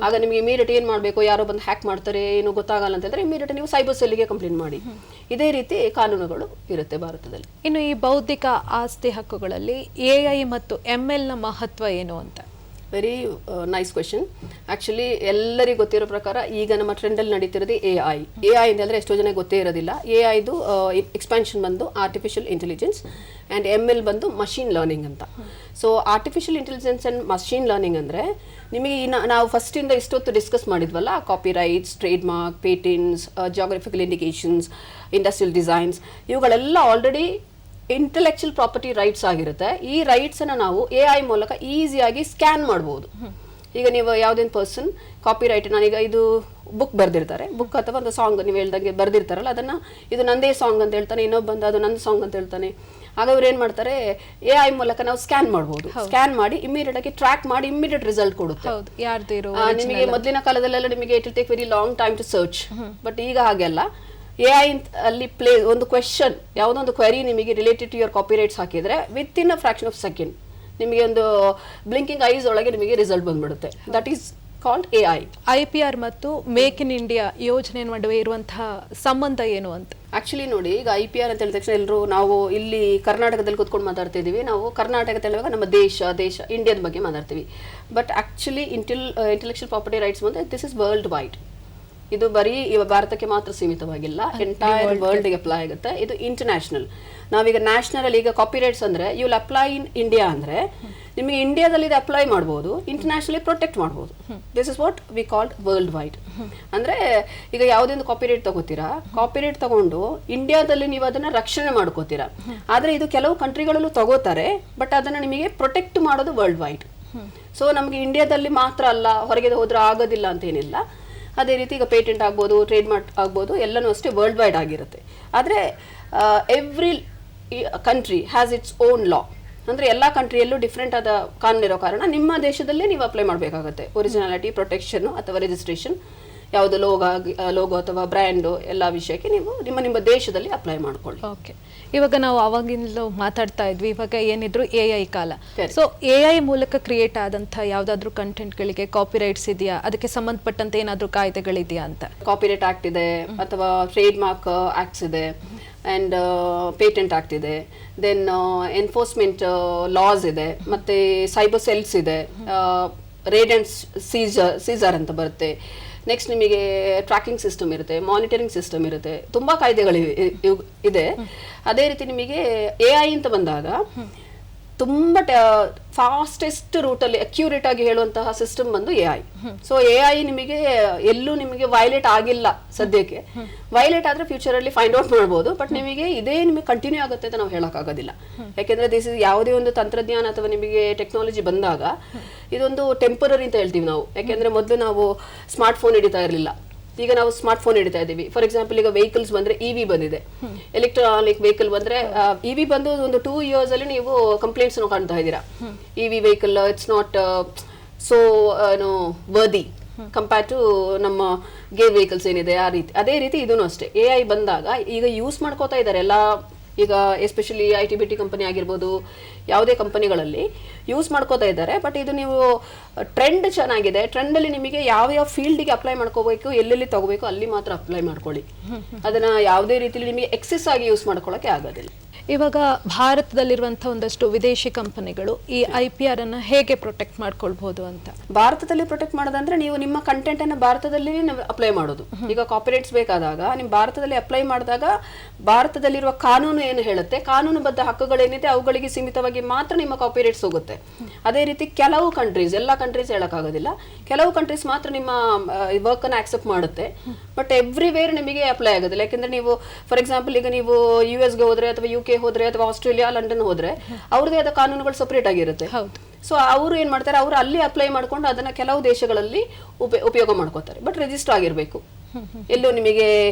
ಆಗ ನಿಮಗೆ ಇಮಿಡಿಯೇಟ್ ಏನು ಮಾಡಬೇಕು, ಯಾರೋ ಬಂದು ಹ್ಯಾಕ್ ಮಾಡ್ತಾರೆ, ಏನು ಗೊತ್ತಾಗಲ್ಲ ಅಂತಂದ್ರೆ ಇಮಿಡಿಯೇಟ್ ನೀವು ಸೈಬರ್ ಸೆಲ್ಗೆ ಕಂಪ್ಲೇಂಟ್ ಮಾಡಿ. ಇದೇ ರೀತಿ ಕಾನೂನುಗಳು ಇರುತ್ತೆ ಭಾರತದಲ್ಲಿ. ಇನ್ನು ಈ ಬೌದ್ಧಿಕ ಆಸ್ತಿ ಹಕ್ಕುಗಳಲ್ಲಿ AI ಮತ್ತು ML ನ ಮಹತ್ವ ಏನು ಅಂತ? Very nice question. ಆಕ್ಚುಲಿ ಎಲ್ಲರಿಗೂ ಗೊತ್ತಿರೋ ಪ್ರಕಾರ ಈಗ ನಮ್ಮ ಟ್ರೆಂಡಲ್ಲಿ ನಡೀತಿರೋದು AI ಅಂತಂದ್ರೆ ಎಷ್ಟೋ ಜನ ಗೊತ್ತೇ ಇರೋದಿಲ್ಲ. AIದು ಎಕ್ಸ್ಪಾನ್ಷನ್ ಬಂದು ಆರ್ಟಿಫಿಷಿಯಲ್ ಇಂಟೆಲಿಜೆನ್ಸ್ ಆ್ಯಂಡ್ ML ಬಂದು ಮಷೀನ್ ಲರ್ನಿಂಗ್ ಅಂತ. So artificial intelligence and machine learning ಅಂದರೆ ನಿಮಗೆ ನಾವು ಫಸ್ಟಿಂದ ಇಷ್ಟೊತ್ತು ಡಿಸ್ಕಸ್ ಮಾಡಿದ್ವಲ್ಲ, copyrights, trade mark, patents, geographical indications, industrial designs, ಇವುಗಳೆಲ್ಲ ಆಲ್ರೆಡಿ ಇಂಟೆಲೆಕ್ಚುಯಲ್ ಪ್ರಾಪರ್ಟಿ ರೈಟ್ಸ್ ಆಗಿರುತ್ತೆ. ಈ ರೈಟ್ಸನ್ನು ನಾವು AI ಮೂಲಕ ಈಸಿಯಾಗಿ ಸ್ಕ್ಯಾನ್ ಮಾಡ್ಬೋದು. ಈಗ ನೀವು ಯಾವುದೇನು ಪರ್ಸನ್ ಕಾಪಿರೈಟ್, ನಾನೀಗ ಇದು ಬುಕ್ ಬರೆದಿರ್ತಾರೆ, ಬುಕ್ ಅಥವಾ ಒಂದು ಸಾಂಗ್ ನೀವು ಹೇಳ್ದಂಗೆ ಬರೆದಿರ್ತಾರಲ್ಲ, ಅದನ್ನು ಇದು ನಂದೇ ಸಾಂಗ್ ಅಂತ ಹೇಳ್ತಾನೆ, ಇನ್ನೊಬ್ಬ ಬಂದು ಅದು ನನ್ನ ಸಾಂಗ್ ಅಂತ ಹೇಳ್ತಾನೆ. ಆಗ ಇವ್ರು ಏನು ಮಾಡ್ತಾರೆ, AI ಮೂಲಕ ನಾವು ಸ್ಕ್ಯಾನ್ ಮಾಡ್ಬೋದು. ಸ್ಕ್ಯಾನ್ ಮಾಡಿ ಇಮಿಡಿಯೇಟ್ ಆಗಿ ಟ್ರ್ಯಾಕ್ ಮಾಡಿ ಇಮಿಡಿಯೇಟ್ ರಿಸಲ್ಟ್ ಕೊಡುತ್ತೆ. ನಿಮಗೆ ಮೊದಲಿನ ಕಾಲದಲ್ಲೆಲ್ಲ ನಿಮಗೆ it will take very long time to search. But ಈಗ ಹಾಗೆಲ್ಲ AI ಅಲ್ಲಿ ಒಂದು ಕ್ವೆಶನ್, ಯಾವುದೊಂದು ಕ್ವೆರಿ ನಿಮಗೆ ರಿಲೇಟೆಡ್ ಟು ಯುವರ್ ಕಾಪಿರೈಟ್ಸ್ ಹಾಕಿದ್ರೆ within a fraction of second ನಿಮಗೆ ಒಂದು ಬ್ಲಿಂಕಿಂಗ್ ಐಸ್ ಒಳಗೆ ನಿಮಗೆ ರಿಸಲ್ಟ್ ಬಂದ್ಬಿಡುತ್ತೆ. That is called AI. IPR ಮತ್ತು ಮೇಕ್ ಇನ್ ಇಂಡಿಯಾ ಯೋಜನೆ ನಡುವೆ ಇರುವಂತಹ ಸಂಬಂಧ ಏನು ಅಂತ? ಆಕ್ಚುಲಿ ನೋಡಿ, ಈಗ IPR ಅಂತ ಹೇಳಿದ ತಕ್ಷಣ ಎಲ್ಲರೂ ನಾವು ಇಲ್ಲಿ ಕರ್ನಾಟಕದಲ್ಲಿ ಕೂತ್ಕೊಂಡು ಮಾತಾಡ್ತಿದ್ದೀವಿ. ನಾವು ಕರ್ನಾಟಕ ಹೇಳುವಾಗ ನಮ್ಮ ದೇಶ ಇಂಡಿಯಾದ ಬಗ್ಗೆ ಮಾತಾಡ್ತೀವಿ. But actually intellectual property rights ಬಂದ್ರೆ ದಿಸ್ ಇಸ್ ವರ್ಲ್ಡ್ ವೈಡ್. ಇದು ಬರೀ ಭಾರತಕ್ಕೆ ಮಾತ್ರ ಸೀಮಿತವಾಗಿಲ್ಲ, ಎಂಟೈರ್ ವರ್ಲ್ಡ್ಗೆ ಅಪ್ಲೈ ಆಗುತ್ತೆ. ಇದು ಇಂಟರ್ನ್ಯಾಷನಲ್. ನಾವೀಗ ನ್ಯಾಷನಲ್ ಈಗ ಕಾಪಿರೈಟ್ಸ್ ಅಂದ್ರೆ you will apply in India ಅಂದ್ರೆ ನಿಮಗೆ ಇಂಡಿಯಾದಲ್ಲಿ ಇದು ಅಪ್ಲೈ ಮಾಡ್ಬೋದು, ಇಂಟರ್ನ್ಯಾಷನಲಿ ಪ್ರೊಟೆಕ್ಟ್ ಮಾಡ್ಬೋದು. This is what we called worldwide. ಅಂದ್ರೆ ಈಗ ಯಾವುದೊಂದು ಕಾಪಿರೈಟ್ ತಗೋತೀರಾ, ಕಾಪಿರೈಟ್ ತಗೊಂಡು ಇಂಡಿಯಾದಲ್ಲಿ ನೀವು ಅದನ್ನ ರಕ್ಷಣೆ ಮಾಡ್ಕೋತೀರಾ. ಆದ್ರೆ ಇದು ಕೆಲವು ಕಂಟ್ರಿಗಳಲ್ಲೂ ತಗೋತಾರೆ, ಬಟ್ ಅದನ್ನ ನಿಮಗೆ ಪ್ರೊಟೆಕ್ಟ್ ಮಾಡೋದು ವರ್ಲ್ಡ್ ವೈಡ್. ಸೊ ನಮಗೆ ಇಂಡಿಯಾದಲ್ಲಿ ಮಾತ್ರ ಅಲ್ಲ, ಹೊರಗೆ ಹೋದ್ರೆ ಆಗೋದಿಲ್ಲ ಅಂತ ಏನಿಲ್ಲ. ಅದೇ ರೀತಿ ಈಗ ಪೇಟೆಂಟ್ ಆಗ್ಬೋದು, ಟ್ರೇಡ್ ಮಾರ್ಕ್ ಆಗ್ಬೋದು, ಎಲ್ಲನೂ ಅಷ್ಟೇ ವರ್ಲ್ಡ್ ವೈಡ್ ಆಗಿರುತ್ತೆ. ಆದರೆ every country has its own law. ಅಂದರೆ ಎಲ್ಲ ಕಂಟ್ರಿಯಲ್ಲೂ ಡಿಫ್ರೆಂಟ್ ಆದ ಕಾನೂನು ಇರೋ ಕಾರಣ ನಿಮ್ಮ ದೇಶದಲ್ಲೇ ನೀವು ಅಪ್ಲೈ ಮಾಡಬೇಕಾಗುತ್ತೆ. ಒರಿಜಿನಾಲಿಟಿ, ಪ್ರೊಟೆಕ್ಷನ್ ಅಥವಾ ರಿಜಿಸ್ಟ್ರೇಷನ್, ಯಾವುದು ಲೋಗೋ ಅಥವಾ ಬ್ರ್ಯಾಂಡು, ಎಲ್ಲ ವಿಷಯಕ್ಕೆ ನೀವು ನಿಮ್ಮ ದೇಶದಲ್ಲಿ ಅಪ್ಲೈ ಮಾಡ್ಕೊಳ್ಳಿ. ಓಕೆ, ಇವಾಗ ನಾವು ಅವಾಗಿಂದಲೂ ಮಾತಾಡ್ತಾ ಇದ್ವಿ, ಇವಾಗ ಏನಿದ್ರು AI ಕಾಲ. ಸೊ AI ಮೂಲಕ ಕ್ರಿಯೇಟ್ ಆದಂಥ ಯಾವುದಾದ್ರೂ ಕಂಟೆಂಟ್ಗಳಿಗೆ ಕಾಪಿರೈಟ್ಸ್ ಇದೆಯಾ? ಅದಕ್ಕೆ ಸಂಬಂಧಪಟ್ಟಂತೆ ಏನಾದರೂ ಕಾಯ್ದೆಗಳಿದೆಯಾ ಅಂತ? ಕಾಪಿರೈಟ್ ಆಕ್ಟ್ ಇದೆ, ಅಥವಾ ಟ್ರೇಡ್ ಮಾರ್ಕ್ ಆಕ್ಟ್ಸ್ ಇದೆ, ಆ್ಯಂಡ್ ಪೇಟೆಂಟ್ ಆಕ್ಟ್ ಇದೆ, ದೆನ್ ಎನ್ಫೋರ್ಸ್ಮೆಂಟ್ ಲಾಸ್ ಇದೆ, ಮತ್ತು ಸೈಬರ್ ಸೆಲ್ಸ್ ಇದೆ, ರೇಡ್ ಆ್ಯಂಡ್ ಸೀಸರ್ ಅಂತ ಬರುತ್ತೆ. ನೆಕ್ಸ್ಟ್ ನಿಮಗೆ ಟ್ರ್ಯಾಕಿಂಗ್ ಸಿಸ್ಟಮ್ ಇರುತ್ತೆ, ಮಾನಿಟರಿಂಗ್ ಸಿಸ್ಟಮ್ ಇರುತ್ತೆ, ತುಂಬ ಕಾಯ್ದೆಗಳು ಇದೆ. ಅದೇ ರೀತಿ ನಿಮಗೆ AI ಅಂತ ಬಂದಾಗ ತುಂಬ ಫಾಸ್ಟೆಸ್ಟ್ ರೂಟಲ್ಲಿ ಅಕ್ಯೂರೇಟ್ ಆಗಿ ಹೇಳುವಂತಹ ಸಿಸ್ಟಮ್ ಬಂದು AI. ಸೊ AI ನಿಮಗೆ ಎಲ್ಲೂ ನಿಮಗೆ ವೈಲೇಟ್ ಆಗಿಲ್ಲ ಸದ್ಯಕ್ಕೆ. ವೈಲೇಟ್ ಆದ್ರೆ ಫ್ಯೂಚರ್ ಅಲ್ಲಿ ಫೈಂಡ್ ಔಟ್ ಮಾಡ್ಬೋದು, ಬಟ್ ನಿಮಗೆ ಇದೇ ನಿಮಗೆ ಕಂಟಿನ್ಯೂ ಆಗುತ್ತೆ ಅಂತ ನಾವು ಹೇಳಕ್ಕಾಗೋದಿಲ್ಲ. ಯಾಕೆಂದ್ರೆ ದಿಸ್ ಇಸ್ ಯಾವುದೇ ಒಂದು ತಂತ್ರಜ್ಞಾನ ಅಥವಾ ನಿಮಗೆ ಟೆಕ್ನಾಲಜಿ ಬಂದಾಗ ಇದೊಂದು ಟೆಂಪರರಿ ಅಂತ ಹೇಳ್ತೀವಿ ನಾವು. ಯಾಕೆಂದ್ರೆ ಮೊದಲು ನಾವು ಸ್ಮಾರ್ಟ್ ಫೋನ್ ಹಿಡಿತಾ ಇರಲಿಲ್ಲ, ಈಗ ನಾವು ಸ್ಮಾರ್ಟ್ ಫೋನ್ ಹಿಡಿತಾ ಇದ್ದೀವಿ. ಫಾರ್ ಎಕ್ಸಾಂಪಲ್ ಈಗ ವೆಹಿಕಲ್ಸ್ ಬಂದ್ರೆ EV ಬಂದಿದೆ, ಎಲೆಕ್ಟ್ರಾನಿಕ್ ವೆಹಿಕಲ್ ಬಂದ್ರೆ EV ಬಂದು ಒಂದು 2 years ಅಲ್ಲಿ ನೀವು ಕಂಪ್ಲೇಂಟ್ಸ್ ಕಾಣ್ತಾ ಇದ್ದೀರಾ. EV vehicle it's not so worthy compare to ನಮ್ಮ ಗೇರ್ ವೆಹಿಕಲ್ಸ್ ಏನಿದೆ ಆ ರೀತಿ. ಅದೇ ರೀತಿ ಇದೂ ಅಷ್ಟೇ, AI ಬಂದಾಗ ಈಗ ಯೂಸ್ ಮಾಡ್ಕೋತಾ ಇದ್ದಾರೆ ಎಲ್ಲ. ಈಗ ಎಸ್ಪೆಷಲಿ IT-BT ಕಂಪನಿ ಆಗಿರ್ಬೋದು, ಯಾವುದೇ ಕಂಪನಿಗಳಲ್ಲಿ ಯೂಸ್ ಮಾಡ್ಕೋತಾ ಇದ್ದಾರೆ. ಬಟ್ ಇದು ನೀವು ಟ್ರೆಂಡ್ ಚೆನ್ನಾಗಿದೆ, ಟ್ರೆಂಡಲ್ಲಿ ನಿಮಗೆ ಯಾವ ಫೀಲ್ಡಿಗೆ ಅಪ್ಲೈ ಮಾಡ್ಕೋಬೇಕು, ಎಲ್ಲೆಲ್ಲಿ ತಗೋಬೇಕು ಅಲ್ಲಿ ಮಾತ್ರ ಅಪ್ಲೈ ಮಾಡ್ಕೊಳ್ಳಿ. ಅದನ್ನ ಯಾವುದೇ ರೀತಿಯಲ್ಲಿ ನಿಮಗೆ ಎಕ್ಸೆಸ್ ಆಗಿ ಯೂಸ್ ಮಾಡ್ಕೊಳ್ಳೋಕೆ ಆಗೋದಿಲ್ಲ. ಇವಾಗ ಭಾರತದಲ್ಲಿರುವಂಥ ಒಂದಷ್ಟು ವಿದೇಶಿ ಕಂಪನಿಗಳು ಈ IPR ಅನ್ನ ಹೇಗೆ ಪ್ರೊಟೆಕ್ಟ್ ಮಾಡ್ಕೊಳ್ಬಹುದು ಅಂತ? ಭಾರತದಲ್ಲಿ ಪ್ರೊಟೆಕ್ಟ್ ಮಾಡೋದಂದ್ರೆ ನೀವು ನಿಮ್ಮ ಕಂಟೆಂಟ್ ಅನ್ನು ಭಾರತದಲ್ಲಿ ಅಪ್ಲೈ ಮಾಡೋದು. ಈಗ ಕಾಪಿರೈಟ್ಸ್ ಬೇಕಾದಾಗ ನೀವು ಭಾರತದಲ್ಲಿ ಅಪ್ಲೈ ಮಾಡಿದಾಗ ಭಾರತದಲ್ಲಿರುವ ಕಾನೂನು ಏನು ಹೇಳುತ್ತೆ, ಕಾನೂನುಬದ್ಧ ಹಕ್ಕುಗಳೇನಿದೆ ಅವುಗಳಿಗೆ ಸೀಮಿತವಾಗಿ ಮಾತ್ರ ನಿಮ್ಮ ಕಾಪಿರೈಟ್ಸ್ ಹೋಗುತ್ತೆ. ಅದೇ ರೀತಿ ಕೆಲವು ಕಂಟ್ರೀಸ್, ಎಲ್ಲ ಕಂಟ್ರೀಸ್ ಹೇಳಕ್ಕಾಗೋದಿಲ್ಲ, ಕೆಲವು ಕಂಟ್ರೀಸ್ ಮಾತ್ರ ನಿಮ್ಮ ವರ್ಕ್ ಅನ್ನು ಆಕ್ಸೆಪ್ಟ್ ಮಾಡುತ್ತೆ. ಬಟ್ ಎವ್ರಿವೇರ್ ನಿಮಗೆ ಅಪ್ಲೈ ಆಗೋದಿಲ್ಲ. ಯಾಕಂದ್ರೆ ನೀವು ಫಾರ್ ಎಕ್ಸಾಂಪಲ್ ಈಗ ನೀವು US ಗೆ ಹೋದ್ರೆ ಅಥವಾ UK ಹೋದ್ರೆ ಅಥವಾ ಆಸ್ಟ್ರೇಲಿಯಾ, ಲಂಡನ್ ಹೋದ್ರೆ ಅವ್ರದೇ ಆದ ಕಾನೂನುಗಳು ಸಪರೇಟ್ ಆಗಿರುತ್ತೆ. ಸೊ ಅವರು ಏನ್ ಮಾಡ್ತಾರೆ, ಅವರು ಅಲ್ಲಿ ಅಪ್ಲೈ ಮಾಡ್ಕೊಂಡು ಅದನ್ನ ಕೆಲವು ದೇಶಗಳಲ್ಲಿ ಉಪಯೋಗ ಮಾಡ್ಕೋತಾರೆ. ಬಟ್ ರಿಜಿಸ್ಟರ್ ಆಗಿರ್ಬೇಕು. ಎಲ್ಲೂ ನಿಮಗೆ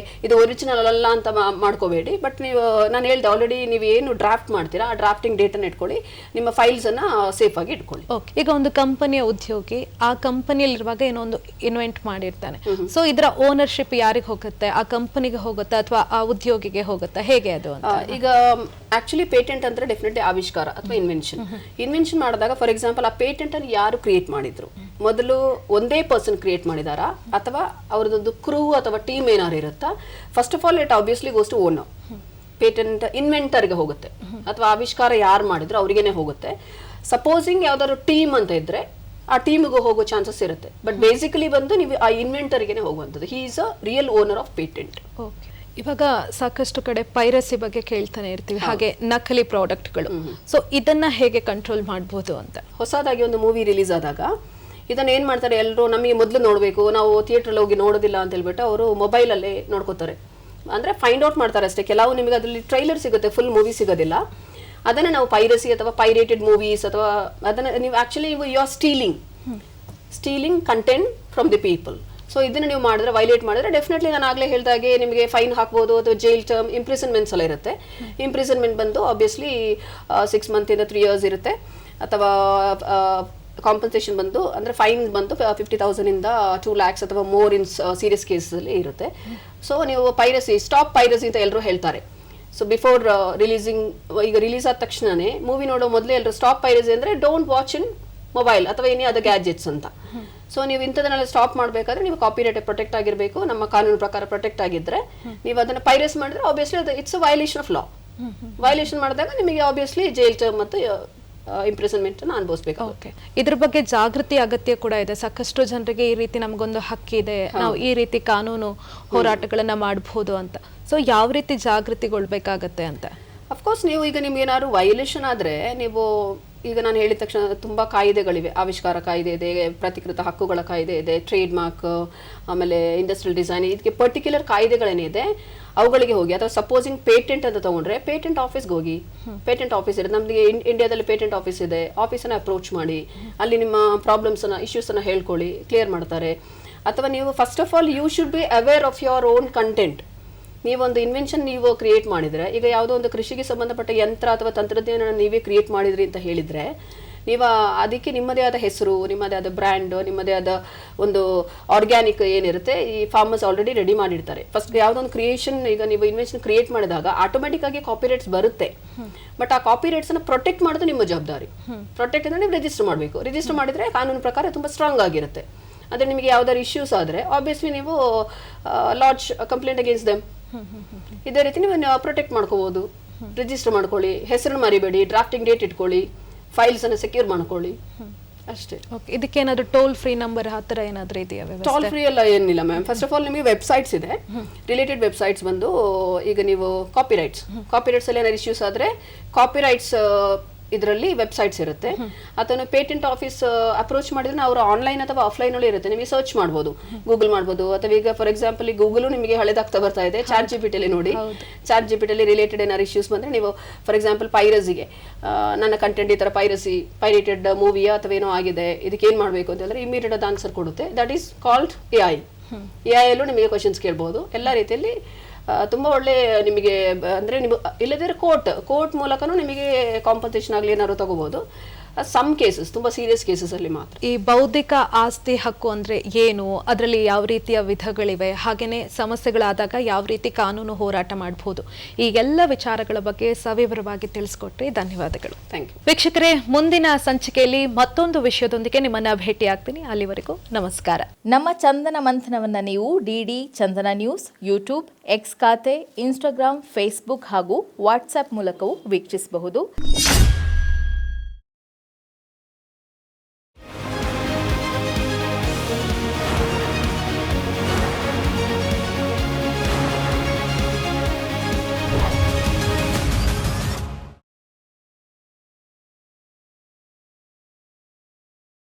ಇದು ಒರಿಜಿನಲ್ ಅಲ್ಲ ಅಂತ ಮಾಡ್ಕೋಬೇಡಿ. ಬಟ್ ನೀವು ನಾನು ಹೇಳ್ದೆ ಆಲ್ರೆಡಿ, ನೀವು ಏನು ಡ್ರಾಫ್ಟ್ ಮಾಡ್ತೀರಾ ಆ ಡ್ರಾಫ್ಟಿಂಗ್ ಡೇಟ್ ಅನ್ನು ಇಟ್ಕೊಳ್ಳಿ, ನಿಮ್ಮ ಫೈಲ್ಸ್ ಅನ್ನ ಸೇಫ್ ಆಗಿ ಇಟ್ಕೊಳ್ಳಿ. ಈಗ ಒಂದು ಕಂಪನಿಯ ಉದ್ಯೋಗಿ ಆ ಕಂಪನಿಯಲ್ಲಿರುವಾಗ ಏನೋ ಒಂದು ಇನ್ವೆಂಟ್ ಮಾಡಿರ್ತಾನೆ. ಸೊ ಇದರ ಓನರ್ಶಿಪ್ ಯಾರಿಗೆ ಹೋಗುತ್ತೆ? ಆ ಕಂಪನಿಗೆ ಹೋಗುತ್ತಾ ಅಥವಾ ಆ ಉದ್ಯೋಗಿಗೆ ಹೋಗುತ್ತಾ, ಹೇಗೆ ಅದು ಅಂತ? ಈಗ ಆಕ್ಚುಲಿ ಪೇಟೆಂಟ್ ಅಂದ್ರೆ ಡೆಫಿನೆಟ್ಲಿ ಆವಿಷ್ಕಾರ ಅಥವಾ ಇನ್ವೆನ್ಷನ್ ಮಾಡಿದಾಗ ಫಾರ್ ಎಕ್ಸಾಂಪಲ್ ಆ ಪೇಟೆಂಟ್ ಅನ್ನು ಯಾರು ಕ್ರಿಯೇಟ್ ಮಾಡಿದ್ರು, ಮೊದಲು ಒಂದೇ ಪರ್ಸನ್ ಕ್ರಿಯೇಟ್ ಮಾಡಿದಾರಾ ಅಥವಾ ಅವ್ರದ್ದೊಂದು ಕ್ರೂ ಅಥವಾ ಟೀಮ್ ಏನಾರು ಇರುತ್ತಾ? First of all it obviously goes to owner. Patent ಇನ್ವೆಂಟರ್ಗೆ ಹೋಗುತ್ತೆ ಅಥವಾ ಆವಿಷ್ಕಾರ ಯಾರು ಮಾಡಿದ್ರು ಅವರಿಗೇನೆ ಹೋಗುತ್ತೆ. ಸಪೋಸಿಂಗ್ ಯಾವ್ದಾದ್ರು ಟೀಮ್ ಅಂತ ಇದ್ರೆ ಆ ಟೀಮ್ಗೆ ಹೋಗೋ ಚಾನ್ಸಸ್ ಇರುತ್ತೆ. ಬಟ್ ಬೇಸಿಕಲಿ ಬಂದು ನೀವು ಆ ಇನ್ವೆಂಟರ್ಗೆ ಹೋಗುವಂಥದ್ದು. He is a real owner of patent. ಇವಾಗ ಸಾಕಷ್ಟು ಕಡೆ ಪೈರಸಿ ಬಗ್ಗೆ ಕೇಳ್ತಾನೆ ಇರ್ತೀವಿ, ಹಾಗೆ ನಕಲಿ ಪ್ರಾಡಕ್ಟ್ಗಳು. ಸೊ ಇದನ್ನ ಹೇಗೆ ಕಂಟ್ರೋಲ್ ಮಾಡಬಹುದು ಅಂತ? ಹೊಸದಾಗಿ ಒಂದು ಮೂವಿ ರಿಲೀಸ್ ಆದಾಗ ಇದನ್ನ ಏನ್ ಮಾಡ್ತಾರೆ, ಎಲ್ಲರೂ ನಮಗೆ ಮೊದಲು ನೋಡಬೇಕು, ನಾವು ಥಿಯೇಟ್ರಲ್ಲಿ ಹೋಗಿ ನೋಡೋದಿಲ್ಲ ಅಂತ ಹೇಳ್ಬಿಟ್ಟು ಅವರು ಮೊಬೈಲಲ್ಲೇ ನೋಡ್ಕೋತಾರೆ. ಅಂದ್ರೆ ಫೈಂಡ್ ಔಟ್ ಮಾಡ್ತಾರೆ ಅಷ್ಟೇ. ಕೆಲವು ನಿಮಗೆ ಅದರಲ್ಲಿ ಟ್ರೈಲರ್ ಸಿಗುತ್ತೆ, ಫುಲ್ ಮೂವಿ ಸಿಗೋದಿಲ್ಲ. ಅದನ್ನ ನಾವು ಪೈರಸಿ ಅಥವಾ ಪೈರೇಟೆಡ್ ಮೂವೀಸ್ ಅಥವಾ ಅದನ್ನ ನೀವು actually you are stealing content from the people. So ಇದನ್ನ ನೀವು ಮಾಡಿದ್ರೆ, ವೈಲೇಟ್ ಮಾಡಿದ್ರೆ ಡೆಫಿನೆಟ್ಲಿ ನಾನು ಆಗಲೇ ಹೇಳಿದಾಗೆ ನಿಮಗೆ ಫೈನ್ ಹಾಕ್ಬೋದು ಅಥವಾ ಜೈಲ್ ಟರ್ಮ್, ಇಂಪ್ರಿಸನ್ಮೆಂಟ್ಸ್ ಎಲ್ಲ ಇರುತ್ತೆ. ಇಂಪ್ರಿಸನ್ಮೆಂಟ್ ಬಂದು ಆಬ್ವಿಯಸ್ಲಿ 6 months ಇಂದ 3 years ಇರುತ್ತೆ. ಅಥವಾ ಕಾಂಪನ್ಸೇಷನ್ ಬಂದು ಅಂದ್ರೆ ಫೈನ್ ಬಂದು 50,000 ಇಂದ 2 lakhs ಅಥವಾ ಮೋರ್ ಇನ್ ಸೀರಿಯಸ್ ಕೇಸಲ್ಲಿ ಇರುತ್ತೆ. ಸೊ ನೀವು ಸ್ಟಾಪ್ ಪೈರಸಿ ಅಂತ ಎಲ್ಲರೂ ಹೇಳ್ತಾರೆ. ಸೊ ಬಿಫೋರ್ ರಿಲೀಸಿಂಗ್, ಈಗ ರಿಲೀಸ್ ಆದ ತಕ್ಷಣನೇ ಮೂವಿ ನೋಡೋ ಮೊದಲೇ ಎಲ್ಲರೂ ಸ್ಟಾಪ್ ಪೈರಸಿ ಅಂದ್ರೆ ಡೋಂಟ್ ವಾಚ್ ಇನ್ ಮೊಬೈಲ್ ಅಥವಾ ಏನೇ ಅದ ಗ್ಯಾಜೆಟ್ಸ್ ಅಂತ. ಸೊ ನೀವು ಇಂಥದನ್ನೆಲ್ಲ ಸ್ಟಾಪ್ ಮಾಡಬೇಕಾದ್ರೆ ನೀವು ಕಾಪಿರೈಟ್ ಪ್ರೊಟೆಕ್ಟ್ ಆಗಿರಬೇಕು. ನಮ್ಮ ಕಾನೂನು ಪ್ರಕಾರ ಪ್ರೊಟೆಕ್ಟ್ ಆಗಿದ್ರೆ ನೀವು ಅದನ್ನ ಪೈರಸಿ ಮಾಡಿದ್ರೆ obviously it's a violation of law. Violation ಮಾಡಿದಾಗ ನಿಮಗೆ ಆಬ್ವಿಯಸ್ಲಿ ಜೈಲ್ ಟರ್ಮ್ ಮತ್ತು ಇಂಪ್ರಿಸನ್ಮೆಂಟ್ ಅನ್ನು ಅನುಭವಿಸಬೇಕು. ಇದ್ರ ಬಗ್ಗೆ ಜಾಗೃತಿ ಅಗತ್ಯ ಕೂಡ ಇದೆ. ಸಾಕಷ್ಟು ಜನರಿಗೆ ಈ ರೀತಿ ನಮಗೊಂದು ಹಕ್ಕಿದೆ, ನಾವು ಈ ರೀತಿ ಕಾನೂನು ಹೋರಾಟಗಳನ್ನ ಮಾಡಬಹುದು ಅಂತ. ಸೊ ಯಾವ ರೀತಿ ಜಾಗೃತಿಗೊಳ್ಬೇಕಾಗತ್ತೆ ಅಂತ? ಅಫ್ಕೋರ್ಸ್ ನೀವು ಈಗ ನಿಮ್ಗೆ ಏನಾದ್ರು ವೈಲೇಷನ್ ಆದ್ರೆ ನೀವು ಈಗ ನಾನು ಹೇಳಿದ ತಕ್ಷಣ ತುಂಬಾ ಕಾಯ್ದೆಗಳಿವೆ. ಆವಿಷ್ಕಾರ ಕಾಯ್ದೆ ಇದೆ, ಪ್ರತಿಕೃತ ಹಕ್ಕುಗಳ ಕಾಯ್ದೆ ಇದೆ, ಟ್ರೇಡ್ ಮಾರ್ಕ್, ಆಮೇಲೆ ಇಂಡಸ್ಟ್ರಿಯಲ್ ಡಿಸೈನ್, ಇದಕ್ಕೆ ಪರ್ಟಿಕ್ಯುಲರ್ ಕಾಯ್ದೆಗಳೇನಿದೆ ಅವುಗಳಿಗೆ ಹೋಗಿ. ಅಥವಾ ಸಪೋಸಿಂಗ್ ಪೇಟೆಂಟ್ ಅಂತ ತಗೊಂಡ್ರೆ ಪೇಟೆಂಟ್ ಆಫೀಸ್ಗೆ ಹೋಗಿ. ಪೇಟೆಂಟ್ ಆಫೀಸ್ ಇದೆ, ನಮ್ಗೆ ಇಂಡಿಯಾದಲ್ಲಿ ಪೇಟೆಂಟ್ ಆಫೀಸ್ ಇದೆ. ಆಫೀಸನ್ನ ಅಪ್ರೋಚ್ ಮಾಡಿ ಅಲ್ಲಿ ನಿಮ್ಮ ಪ್ರಾಬ್ಲಮ್ಸನ್ನ, ಇಶ್ಯೂಸನ್ನ ಹೇಳ್ಕೊಳ್ಳಿ, ಕ್ಲಿಯರ್ ಮಾಡ್ತಾರೆ. ಅಥವಾ ನೀವು first of all you should be aware of your own content. ನೀವೊಂದು ಇನ್ವೆನ್ಷನ್ ನೀವು ಕ್ರಿಯೇಟ್ ಮಾಡಿದ್ರೆ, ಈಗ ಯಾವುದೋ ಒಂದು ಕೃಷಿಗೆ ಸಂಬಂಧಪಟ್ಟ ಯಂತ್ರ ಅಥವಾ ತಂತ್ರಜ್ಞಾನ ನೀವೇ ಕ್ರಿಯೇಟ್ ಮಾಡಿದ್ರಿ ಅಂತ ಹೇಳಿದ್ರೆ, ನೀವು ಅದಕ್ಕೆ ನಿಮ್ಮದೇ ಆದ ಹೆಸರು, ನಿಮ್ಮದೇ ಆದ ಬ್ರ್ಯಾಂಡ್, ನಿಮ್ಮದೇ ಆದ ಒಂದು ಆರ್ಗ್ಯಾನಿಕ್ ಏನಿರುತ್ತೆ ಈ ಫಾರ್ಮರ್ಸ್ ಆಲ್ರೆಡಿ ರೆಡಿ ಮಾಡಿರ್ತಾರೆ. ಫಸ್ಟ್ ಯಾವುದೋ ಒಂದು ಕ್ರಿಯೇಷನ್, ಈಗ ನೀವು ಇನ್ವೆನ್ಷನ್ ಕ್ರಿಯೇಟ್ ಮಾಡಿದಾಗ ಆಟೋಮೆಟಿಕ್ ಆಗಿ ಕಾಪಿರೈಟ್ಸ್ ಬರುತ್ತೆ. ಬಟ್ ಆ ಕಾಪಿರೈಟ್ಸ್ ಅನ್ನು ಪ್ರೊಟೆಕ್ಟ್ ಮಾಡೋದು ನಿಮ್ಮ ಜವಾಬ್ದಾರಿ. ಪ್ರೊಟೆಕ್ಟ್ ಅಂದ್ರೆ ನೀವು ರಿಜಿಸ್ಟರ್ ಮಾಡಬೇಕು. ರಿಜಿಸ್ಟರ್ ಮಾಡಿದ್ರೆ ಕಾನೂನು ಪ್ರಕಾರ ತುಂಬಾ ಸ್ಟ್ರಾಂಗ್ ಆಗಿರುತ್ತೆ. ಅದೇ ನಿಮಗೆ ಯಾವ್ದಾದ್ರು ಇಶ್ಯೂಸ್ ಆದ್ರೆ ಆಬ್ವಿಯಸ್ಲಿ ನೀವು ಲಾಡ್ಜ್ ಕಂಪ್ಲೇಂಟ್ ಅಗೇನ್ಸ್ಟ್ ದೆಮ್. ಇದೇ ರೀತಿ ನೀವು ಪ್ರೊಟೆಕ್ಟ್ ಮಾಡ್ಕೋಬಹುದು. ರಿಜಿಸ್ಟರ್ ಮಾಡ್ಕೊಳ್ಳಿ, ಹೆಸರನ್ನು ಮರಿಬೇಡಿ, ಡ್ರಾಫ್ಟಿಂಗ್ ಡೇಟ್ ಇಟ್ಕೊಳ್ಳಿ, ಫೈಲ್ಸ್ ಅನ್ನು ಸೆಕ್ಯೂರ್ ಮಾಡ್ಕೊಳ್ಳಿ, ಅಷ್ಟೇ. ಇದಕ್ಕೆ ಏನಾದ್ರು ಟೋಲ್ ಫ್ರೀ ನಂಬರ್ ಆ ಥರ ಏನಾದ್ರು ಇದೆಯಾ? ಟೋಲ್ ಫ್ರೀ ಎಲ್ಲ ಏನಿಲ್ಲ ಮ್ಯಾಮ್. ಫಸ್ಟ್ ಆಫ್ ಆಲ್ ನಿಮಗೆ ವೆಬ್ಸೈಟ್ಸ್ ಇದೆ, ರಿಲೇಟೆಡ್ ವೆಬ್ಸೈಟ್ಸ್ ಬಂದು. ಈಗ ನೀವು ಕಾಪಿರೈಟ್ಸ್ ಅಲ್ಲಿ ಏನಾದ್ರು ಇಶ್ಯೂಸ್ ಆದ್ರೆ ಕಾಪಿರೈಟ್ಸ್ ಇದರಲ್ಲಿ ವೆಬ್ಸೈಟ್ಸ್ ಇರುತ್ತೆ, ಅಥವಾ ಪೇಟೆಂಟ್ ಆಫೀಸ್ ಅಪ್ರೋಚ್ ಮಾಡಿದ್ರೆ ಅವರು ಆನ್ಲೈನ್ ಅಥವಾ ಆಫ್ಲೈನ್ ಅಲ್ಲಿ ಇರುತ್ತೆ, ನಿಮಗೆ ಸರ್ಚ್ ಮಾಡ್ಬೋದು, ಗೂಗಲ್ ಮಾಡ್ಬೋದು. ಅಥವಾ ಈಗ ಫಾರ್ ಎಕ್ಸಾಂಪಲ್ ಈ ಗೂಗಲ್ ನಿಮಗೆ ಹಳೆದಾಗ್ತಾ ಬರ್ತಾ ಇದೆ, ಚಾಟ್ ಜಿಪಿಟಿ ಅಲ್ಲಿ ನೋಡಿ, ಚಾಟ್ ಜಿಪಿಟಿ ಅಲ್ಲಿ ರಿಲೇಟೆಡ್ ಏನಾದ್ರು ಇಶ್ಯೂಸ್ ಬಂದ್ರೆ ನೀವು ಫಾರ್ ಎಕ್ಸಾಂಪಲ್ ಪೈರಸಿಗೆ ನನ್ನ ಕಂಟೆಂಟ್ ಈ ತರ ಪೈರೇಟೆಡ್ ಮೂವಿಯಾ ಅಥವಾ ಏನೋ ಆಗಿದೆ, ಇದಕ್ಕೆ ಏನ್ ಮಾಡಬೇಕು ಅಂತ ಹೇಳಿದ್ರೆ ಇಮಿಡಿಯೇಟ್ ಆದ ಆನ್ಸರ್ ಕೊಡುತ್ತೆ. That is called AI. AI ನಿಮಗೆ ಕ್ವಶನ್ಸ್ ಕೇಳ್ಬೋದು ಎಲ್ಲ ರೀತಿಯಲ್ಲಿ. ತುಂಬಾ ಒಳ್ಳೆ ನಿಮಗೆ ಅಂದ್ರೆ ನೀವು ಇಲ್ಲದಿದ್ರೆ ಕೋರ್ಟ್ ಮೂಲಕನೂ ನಿಮಗೆ ಕಾಂಪನ್ಸೇಷನ್ ಆಗಲಿ ಏನಾದ್ರು ತಗೋಬಹುದು. ಸಮ್ ಕೇಸಸ್ ತುಂಬಾ ಸೀರಿಯಸ್ ಕೇಸಸ್ ಅಲ್ಲಿ ಮಾತ್ರ. ಈ ಬೌದ್ಧಿಕ ಆಸ್ತಿ ಹಕ್ಕು ಅಂದ್ರೆ ಏನು, ಅದರಲ್ಲಿ ಯಾವ ರೀತಿಯ ವಿಧಗಳಿವೆ, ಹಾಗೇನೆ ಸಮಸ್ಯೆಗಳಾದಾಗ ಯಾವ ರೀತಿ ಕಾನೂನು ಹೋರಾಟ ಮಾಡಬಹುದು, ಈ ಎಲ್ಲ ವಿಚಾರಗಳ ಬಗ್ಗೆ ಸವಿವರವಾಗಿ ತಿಳಿಸ್ಕೊಟ್ರಿ. ಧನ್ಯವಾದಗಳು. Thank you. ವೀಕ್ಷಕರೇ, ಮುಂದಿನ ಸಂಚಿಕೆಯಲ್ಲಿ ಮತ್ತೊಂದು ವಿಷಯದೊಂದಿಗೆ ನಿಮ್ಮನ್ನ ಭೇಟಿಯಾಗ್ತೀನಿ. ಅಲ್ಲಿವರೆಗೂ ನಮಸ್ಕಾರ. ನಮ್ಮ ಚಂದನ ಮಂಥನವನ್ನು ನೀವು ಡಿಡಿ ಚಂದನ ನ್ಯೂಸ್, ಯೂಟ್ಯೂಬ್, ಎಕ್ಸ್ ಖಾತೆ, ಇನ್ಸ್ಟಾಗ್ರಾಮ್, ಫೇಸ್ಬುಕ್ ಹಾಗೂ ವಾಟ್ಸ್ಆ್ಯಪ್ ಮೂಲಕವೂ ವೀಕ್ಷಿಸಬಹುದು.